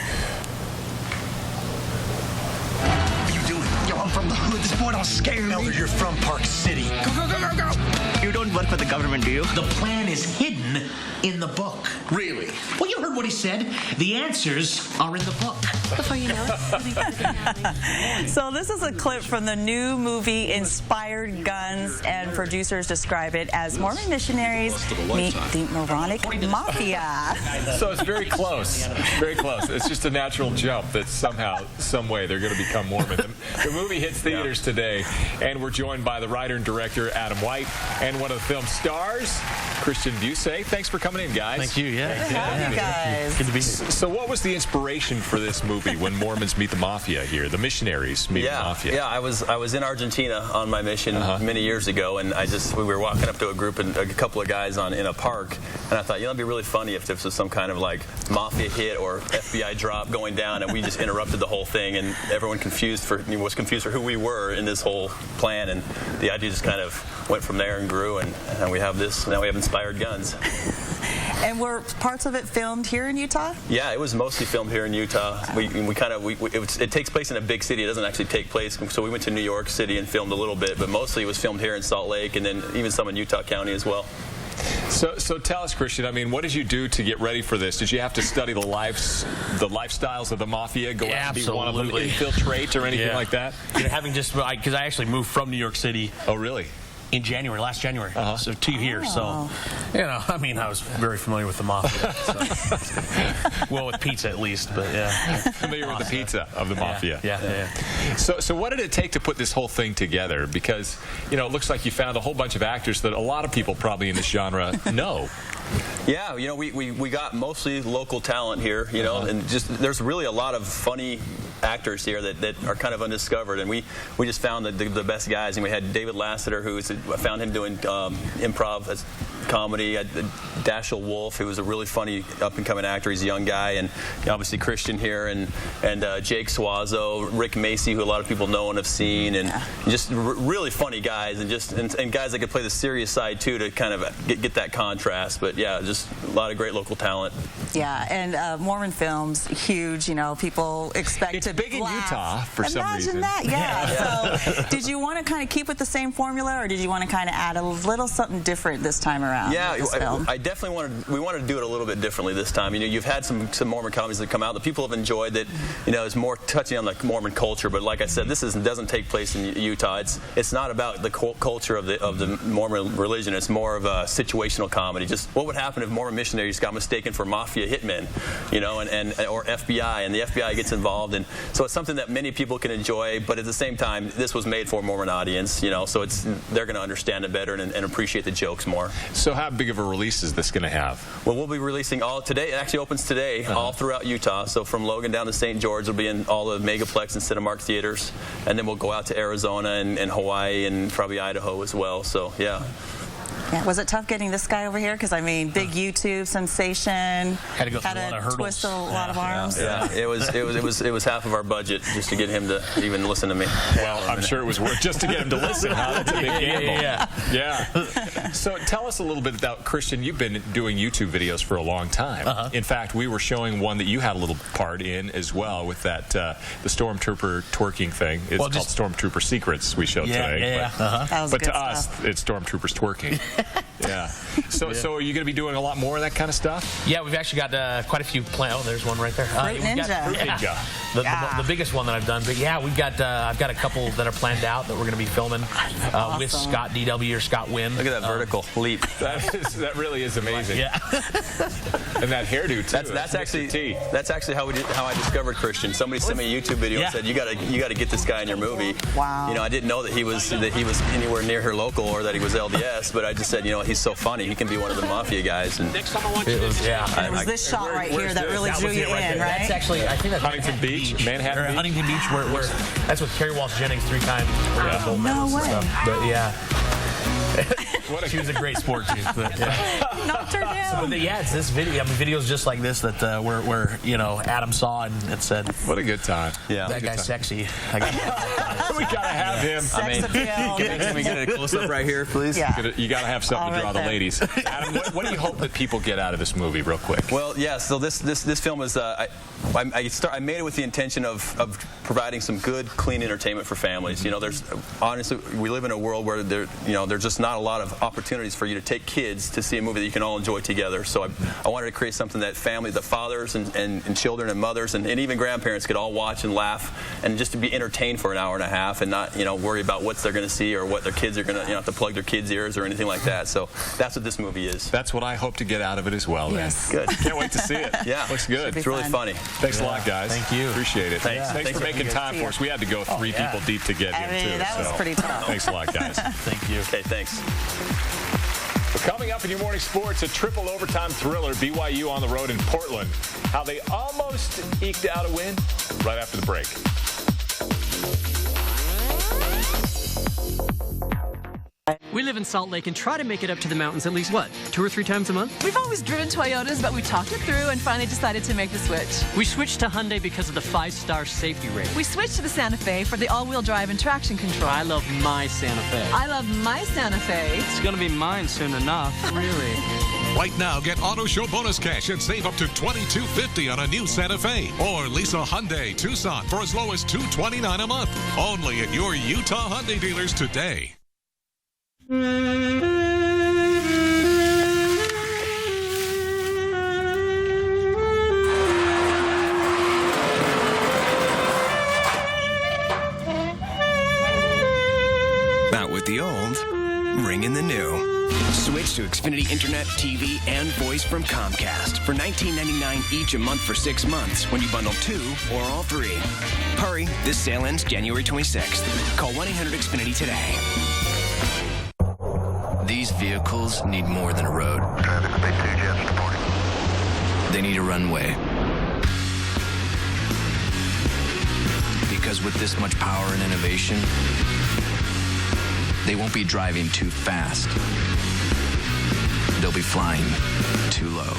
are you doing? Yo, I'm from the hood. This boy gonna scare me. Elder, you're from Park City. Go. You don't work for the government, do you? The plan is hidden in the book. Really? Well, you heard what he said. The answers are in the book. Before you know it. So this is a clip from the new movie Inspired Guns, and producers describe it as Mormon missionaries meet the moronic mafia. So it's very close. Very close. It's just a natural jump that somehow, some way, they're going to become Mormon. The movie hits theaters today, and we're joined by the writer and director, Adam White, and one of the film's stars, Christian Busey. Thanks for coming in, guys. Thank you. Good to have you guys. Good to be here. So what was the inspiration for this movie when Mormons meet the mafia here, the missionaries meet the mafia? Yeah, I was in Argentina on my mission many years ago, and we were walking up to a group and a couple of guys in a park, and I thought, it'd be really funny if this was some kind of like mafia hit or FBI drop going down, and we just interrupted the whole thing, and everyone was confused for who we were in this whole plan, and the idea just kind of went from there and grew, and we have this. Now we have Inspired Guns. And were parts of it filmed here in Utah? Yeah, it was mostly filmed here in Utah. It takes place in a big city. It doesn't actually take place. So we went to New York City and filmed a little bit, but mostly it was filmed here in Salt Lake, and then even some in Utah County as well. So tell us, Christian, I mean, what did you do to get ready for this? Did you have to study the lifestyles of the mafia, go out and be one of them, infiltrate or anything like that? Having just, because I actually moved from New York City. Oh, really? In last January, so to here. So, I mean, I was very familiar with the mafia. So. Well, with pizza at least, but yeah. Familiar with the pizza of the mafia. Yeah. So what did it take to put this whole thing together? Because, it looks like you found a whole bunch of actors that a lot of people probably in this genre know. Yeah, we got mostly local talent here, and just there's really a lot of funny actors here that are kind of undiscovered, and we just found the best guys. And we had David Lasseter, I found him doing improv as comedy. Dashiell Wolf, who was a really funny up-and-coming actor. He's a young guy, and obviously Christian here, and Jake Suazo, Rick Macy, who a lot of people know and have seen, and just really funny guys, and guys that could play the serious side too to kind of get that contrast. But yeah, just a lot of great local talent. Yeah, and Mormon films, huge. People expect it's big in Utah for some reason. Imagine that, yeah. So, did you want to kind of keep with the same formula, or did you want to kind of add a little something different this time around? Yeah, I definitely wanted to do it a little bit differently this time. You've had some Mormon comedies that come out that people have enjoyed that, is more touching on the Mormon culture. But like I said, this doesn't take place in Utah. It's not about the culture of the Mormon religion. It's more of a situational comedy. Just what would happen if Mormon missionaries got mistaken for mafia hitmen, or FBI, and the FBI gets involved, and so it's something that many people can enjoy. But at the same time, this was made for a Mormon audience, so they're going to understand it better and appreciate the jokes more. So how big of a release is this going to have? Well, we'll be releasing today. It actually opens today, all throughout Utah. So from Logan down to St. George, it'll be in all the Megaplex and Cinemark theaters, and then we'll go out to Arizona and Hawaii and probably Idaho as well. So yeah. Yeah, was it tough getting this guy over here? Because, big YouTube sensation. Had to go through a lot of hurdles. Twist a lot of arms. Yeah, it was half of our budget just to get him to even listen to me. Well, I'm sure it was worth just to get him to listen. That's a big gamble. Yeah. So tell us a little bit about, Christian, you've been doing YouTube videos for a long time. In fact, we were showing one that you had a little part in as well with that the Stormtrooper twerking thing. It's called Stormtrooper Secrets we showed today. But to us, it's Stormtroopers twerking. Yeah. So are you going to be doing a lot more of that kind of stuff? Yeah, we've actually got quite a few planned. Oh, there's one right there. Fruit Ninja. The biggest one that I've done. But yeah, I've got a couple that are planned out that we're going to be filming with Scott DW or Scott Wynn. Look at that vertical leap. That really is amazing. Yeah. And that hairdo too. That's actually how I discovered Christian. Somebody sent me a YouTube video and said you got to get this guy in your movie. Wow. I didn't know that he was anywhere near here local or that he was LDS, but I just said, he's so funny. He can be one of the mafia guys. And next time I want you to it was this shot right here that really drew you in, right? That's actually, I think that's Huntington Beach, Manhattan Beach. Huntington Beach, where that's with Kerry Walsh Jennings 3 times. No way. But yeah. She was a great sport too. But, knocked her down. But it's this video. Videos just like this that where Adam saw and it said, "What a good time." Yeah, that guy's sexy. We gotta have him. Can we get a close up right here, please? Yeah. You gotta have something to draw the ladies. Adam, what do you hope that people get out of this movie, real quick? Well, yeah. So this film is I made it with the intention of providing some good, clean entertainment for families. You know, honestly, we live in a world where there's just not a lot of opportunities for you to take kids to see a movie that you can all enjoy together. So I wanted to create something that the fathers and children and mothers and even grandparents could all watch and laugh and just to be entertained for an hour and a half and not, worry about what they're going to see or what their kids are going to, have to plug their kids' ears or anything like that. So that's what this movie is. That's what I hope to get out of it as well. Yes. Then. Good. Can't wait to see it. Yeah. Looks good. It's really funny. Thanks a lot, guys. Thank you. Appreciate it. Thanks. Thanks for making time for us. We had to go three people deep to get here, too. That was pretty tough. Thanks a lot, guys. Thank you. Okay, thanks. Well, coming up in your morning sports, a triple overtime thriller, BYU on the road in Portland. How they almost eked out a win right after the break. We live in Salt Lake and try to make it up to the mountains at least, 2 or 3 times a month? We've always driven Toyotas, but we talked it through and finally decided to make the switch. We switched to Hyundai because of the 5-star safety rating. We switched to the Santa Fe for the all-wheel drive and traction control. I love my Santa Fe. I love my Santa Fe. It's gonna be mine soon enough, really. Right now, get Auto Show bonus cash and save up to $22.50 on a new Santa Fe or Lisa Hyundai Tucson for as low as $229 a month. Only at your Utah Hyundai dealers today. Out with the old, ring in the new. Switch to Xfinity Internet, TV, and voice from Comcast for $19.99 each a month for 6 months when you bundle 2 or all 3. Hurry, this sale ends January 26th. Call 1-800-XFINITY today. These vehicles need more than a road. They need a runway. Because with this much power and innovation, they won't be driving too fast. They'll be flying too low.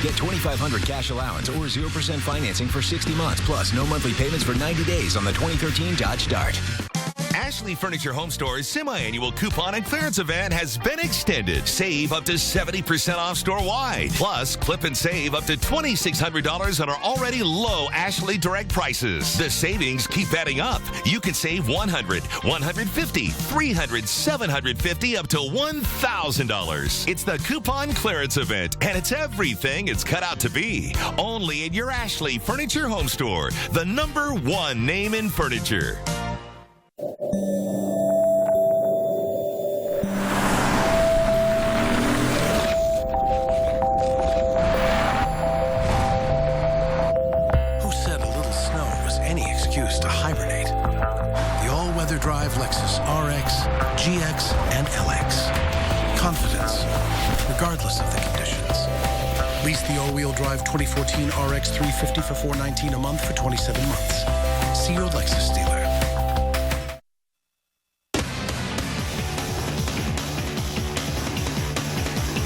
Get $2,500 cash allowance or 0% financing for 60 months, plus no monthly payments for 90 days on the 2013 Dodge Dart. Ashley Furniture Home Store's semi-annual coupon and clearance event has been extended. Save up to 70% off store-wide. Plus, clip and save up to $2,600 on our already low Ashley Direct prices. The savings keep adding up. You can save $100, $150, $300, $750, up to $1,000. It's the coupon clearance event, and it's everything it's cut out to be. Only at your Ashley Furniture Home Store, the #1 name in furniture. Drive Lexus RX, GX, and LX. Confidence, regardless of the conditions. Lease the all-wheel drive 2014 RX 350 for $419 a month for 27 months. See your Lexus dealer.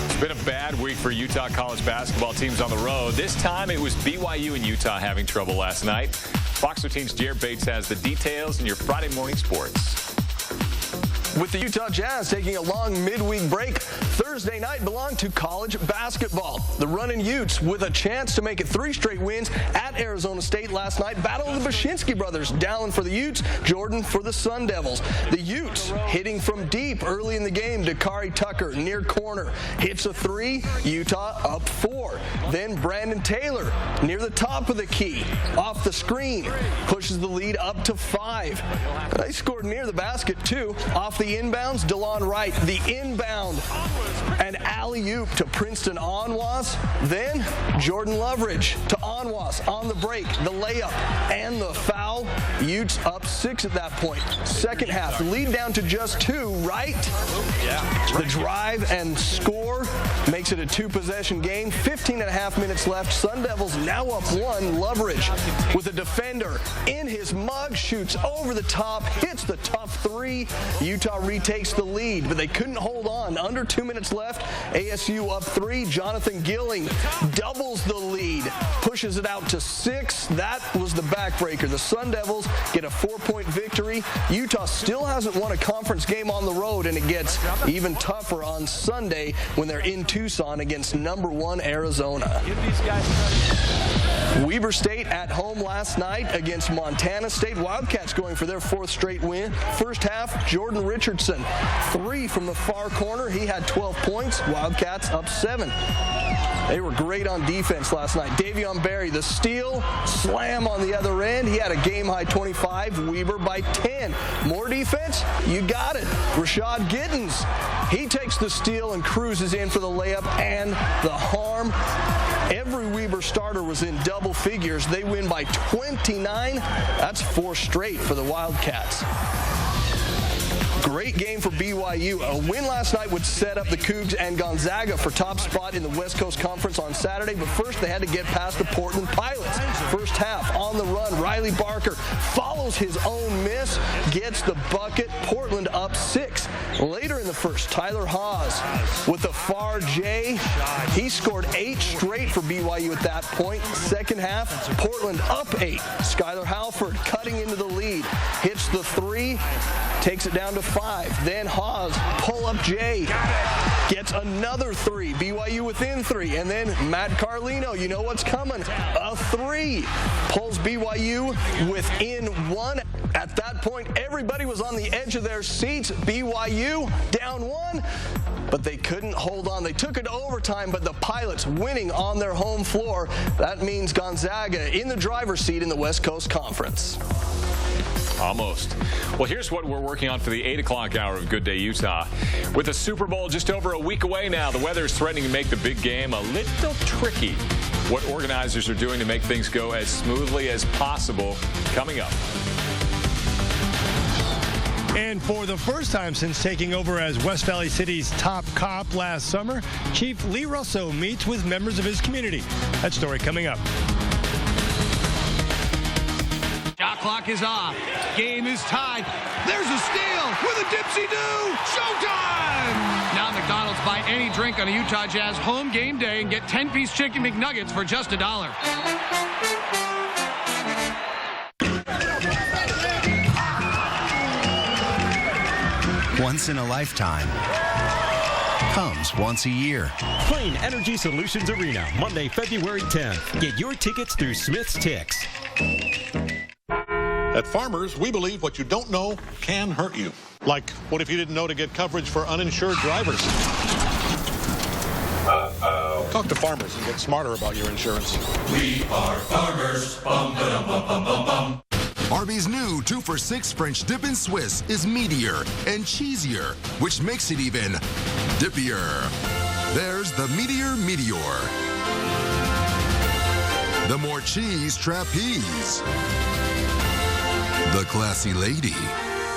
It's been a bad week for Utah college basketball teams on the road. This time it was BYU and Utah having trouble last night. Fox 13's Jared Bates has the details in your Friday morning sports. With the Utah Jazz taking a long midweek break, Thursday night belonged to college basketball. The Runnin' Utes, with a chance to make it 3 straight wins at Arizona State last night, battled the Bashinsky brothers. Dallin for the Utes, Jordan for the Sun Devils. The Utes hitting from deep early in the game. Dakari Tucker near corner hits a 3, Utah up 4. Then Brandon Taylor near the top of the key, off the screen, pushes the lead up to 5. They scored near the basket too, off the inbounds, DeLon Wright, the inbound, and alley-oop to Princeton Onwas. Then Jordan Loveridge to Onwas on the break, the layup, and the foul. Utes up 6 at that point. Second half, lead down to just 2, right? Yeah. The drive and score makes it a 2-possession game. 15.5 minutes left. Sun Devils now up 1. Loveridge with a defender in his mug, shoots over the top, hits the tough 3. Utah retakes the lead, but they couldn't hold on. Under 2 minutes left. ASU up 3. Jonathan Gilling doubles the lead, pushes it out to 6. That was the backbreaker. The Sun Sun Devils get a 4-point victory. Utah still hasn't won a conference game on the road, and it gets even tougher on Sunday when they're in Tucson against number 1 Arizona. Weber State at home last night against Montana State. Wildcats going for their 4th straight win. First half, Jordan Richardson, 3 from the far corner. He had 12 points. Wildcats up 7. They were great on defense last night. Davion Berry, the steal, slam on the other end. He had a game-high 25, Weber by 10. More defense? You got it. Rashad Giddens, he takes the steal and cruises in for the layup and the harm. Every Weber starter was in double figures. They win by 29. That's 4 straight for the Wildcats. Great game for BYU. A win last night would set up the Cougs and Gonzaga for top spot in the West Coast Conference on Saturday, but first they had to get past the Portland Pilots. First half, on the run, Riley Barker follows his own miss, gets the bucket. Portland up 6. Later in the first, Tyler Haws with the far J. He scored 8 straight for BYU at that point. Second half, Portland up 8. Skylar Halford cutting into the lead, hits the 3, takes it down to 5. Then Haws, pull-up J, gets another 3. BYU within 3. And then Matt Carlino, you know what's coming, a 3. Pulls BYU within 1. At that point, everybody was on the edge of their seats. BYU down 1, but they couldn't hold on. They took it to overtime, but the Pilots winning on their home floor. That means Gonzaga in the driver's seat in the West Coast Conference. Almost. Well, here's what we're working on for the 8 o'clock hour of Good Day Utah. With the Super Bowl just over a week away now, the weather is threatening to make the big game a little tricky. What organizers are doing to make things go as smoothly as possible coming up. And for the first time since taking over as West Valley City's top cop last summer, Chief Lee Russo meets with members of his community. That story coming up. Shot clock is off. Game is tied. There's a steal with a dipsy-do. Showtime! Now McDonald's, buy any drink on a Utah Jazz home game day and get 10-piece chicken McNuggets for just $1. Once in a lifetime comes once a year. Plain Energy Solutions Arena, Monday, February 10th. Get your tickets through Smith's Tix. At Farmers, we believe what you don't know can hurt you. Like, what if you didn't know to get coverage for uninsured drivers? Talk to Farmers and get smarter about your insurance. We are Farmers. Bum, ba-dum, bum, bum, bum, bum. Arby's new 2 for $6 French dip in Swiss is meatier and cheesier, which makes it even dippier. There's the meatier Meteor. The more cheese trapeze. The classy lady.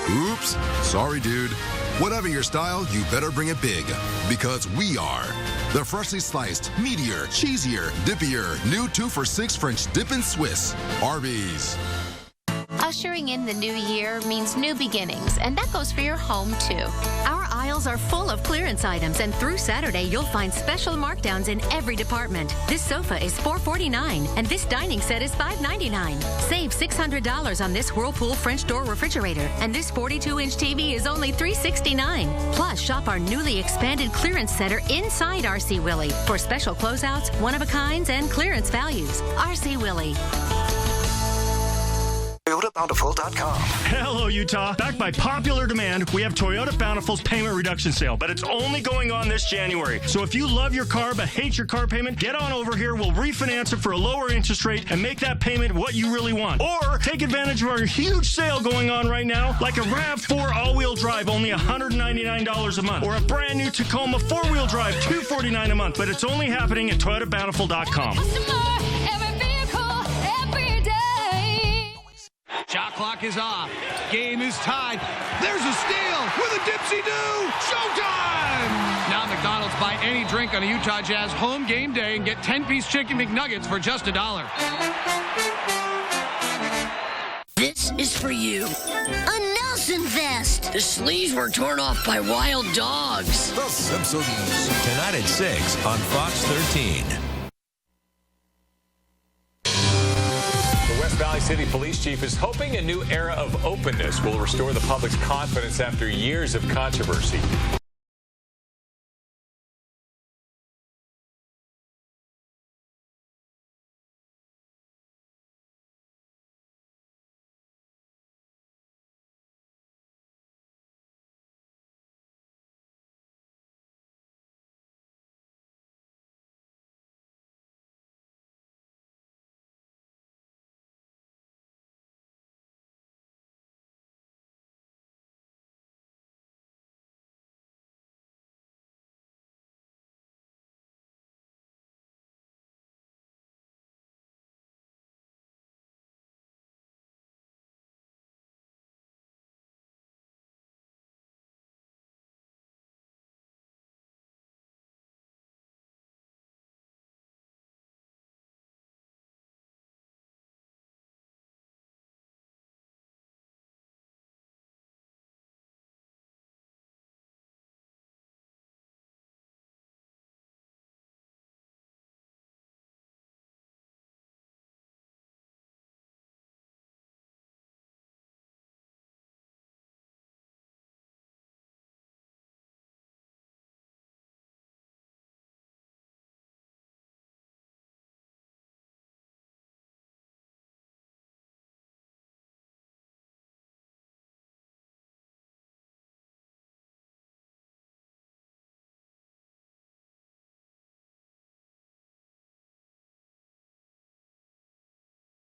Oops, sorry dude. Whatever your style, you better bring it big, because we are the freshly sliced, meatier, cheesier, dippier, new 2 for $6 French dip in Swiss. Arby's. Ushering in the new year means new beginnings, and that goes for your home, too. Our aisles are full of clearance items, and through Saturday, you'll find special markdowns in every department. This sofa is $449, and this dining set is $599. Save $600 on this Whirlpool French door refrigerator, and this 42-inch TV is only $369. Plus, shop our newly expanded clearance center inside RC Willey for special closeouts, one-of-a-kinds, and clearance values. RC Willey. ToyotaBountiful.com. Hello, Utah. Backed by popular demand, we have Toyota Bountiful's payment reduction sale, but it's only going on this January. So if you love your car but hate your car payment, get on over here. We'll refinance it for a lower interest rate and make that payment what you really want. Or take advantage of our huge sale going on right now, like a RAV4 all-wheel drive, only $199 a month, or a brand new Tacoma 4-wheel drive, $249 a month. But it's only happening at ToyotaBountiful.com. Shot clock is off. Game is tied. There's a steal with a dipsy-do. Showtime! Now McDonald's, buy any drink on a Utah Jazz home game day and get 10-piece chicken McNuggets for just $1. This is for you. A Nelson vest. The sleeves were torn off by wild dogs. The Simpsons. Tonight at 6 on Fox 13. The West Valley City Police Chief is hoping a new era of openness will restore the public's confidence after years of controversy.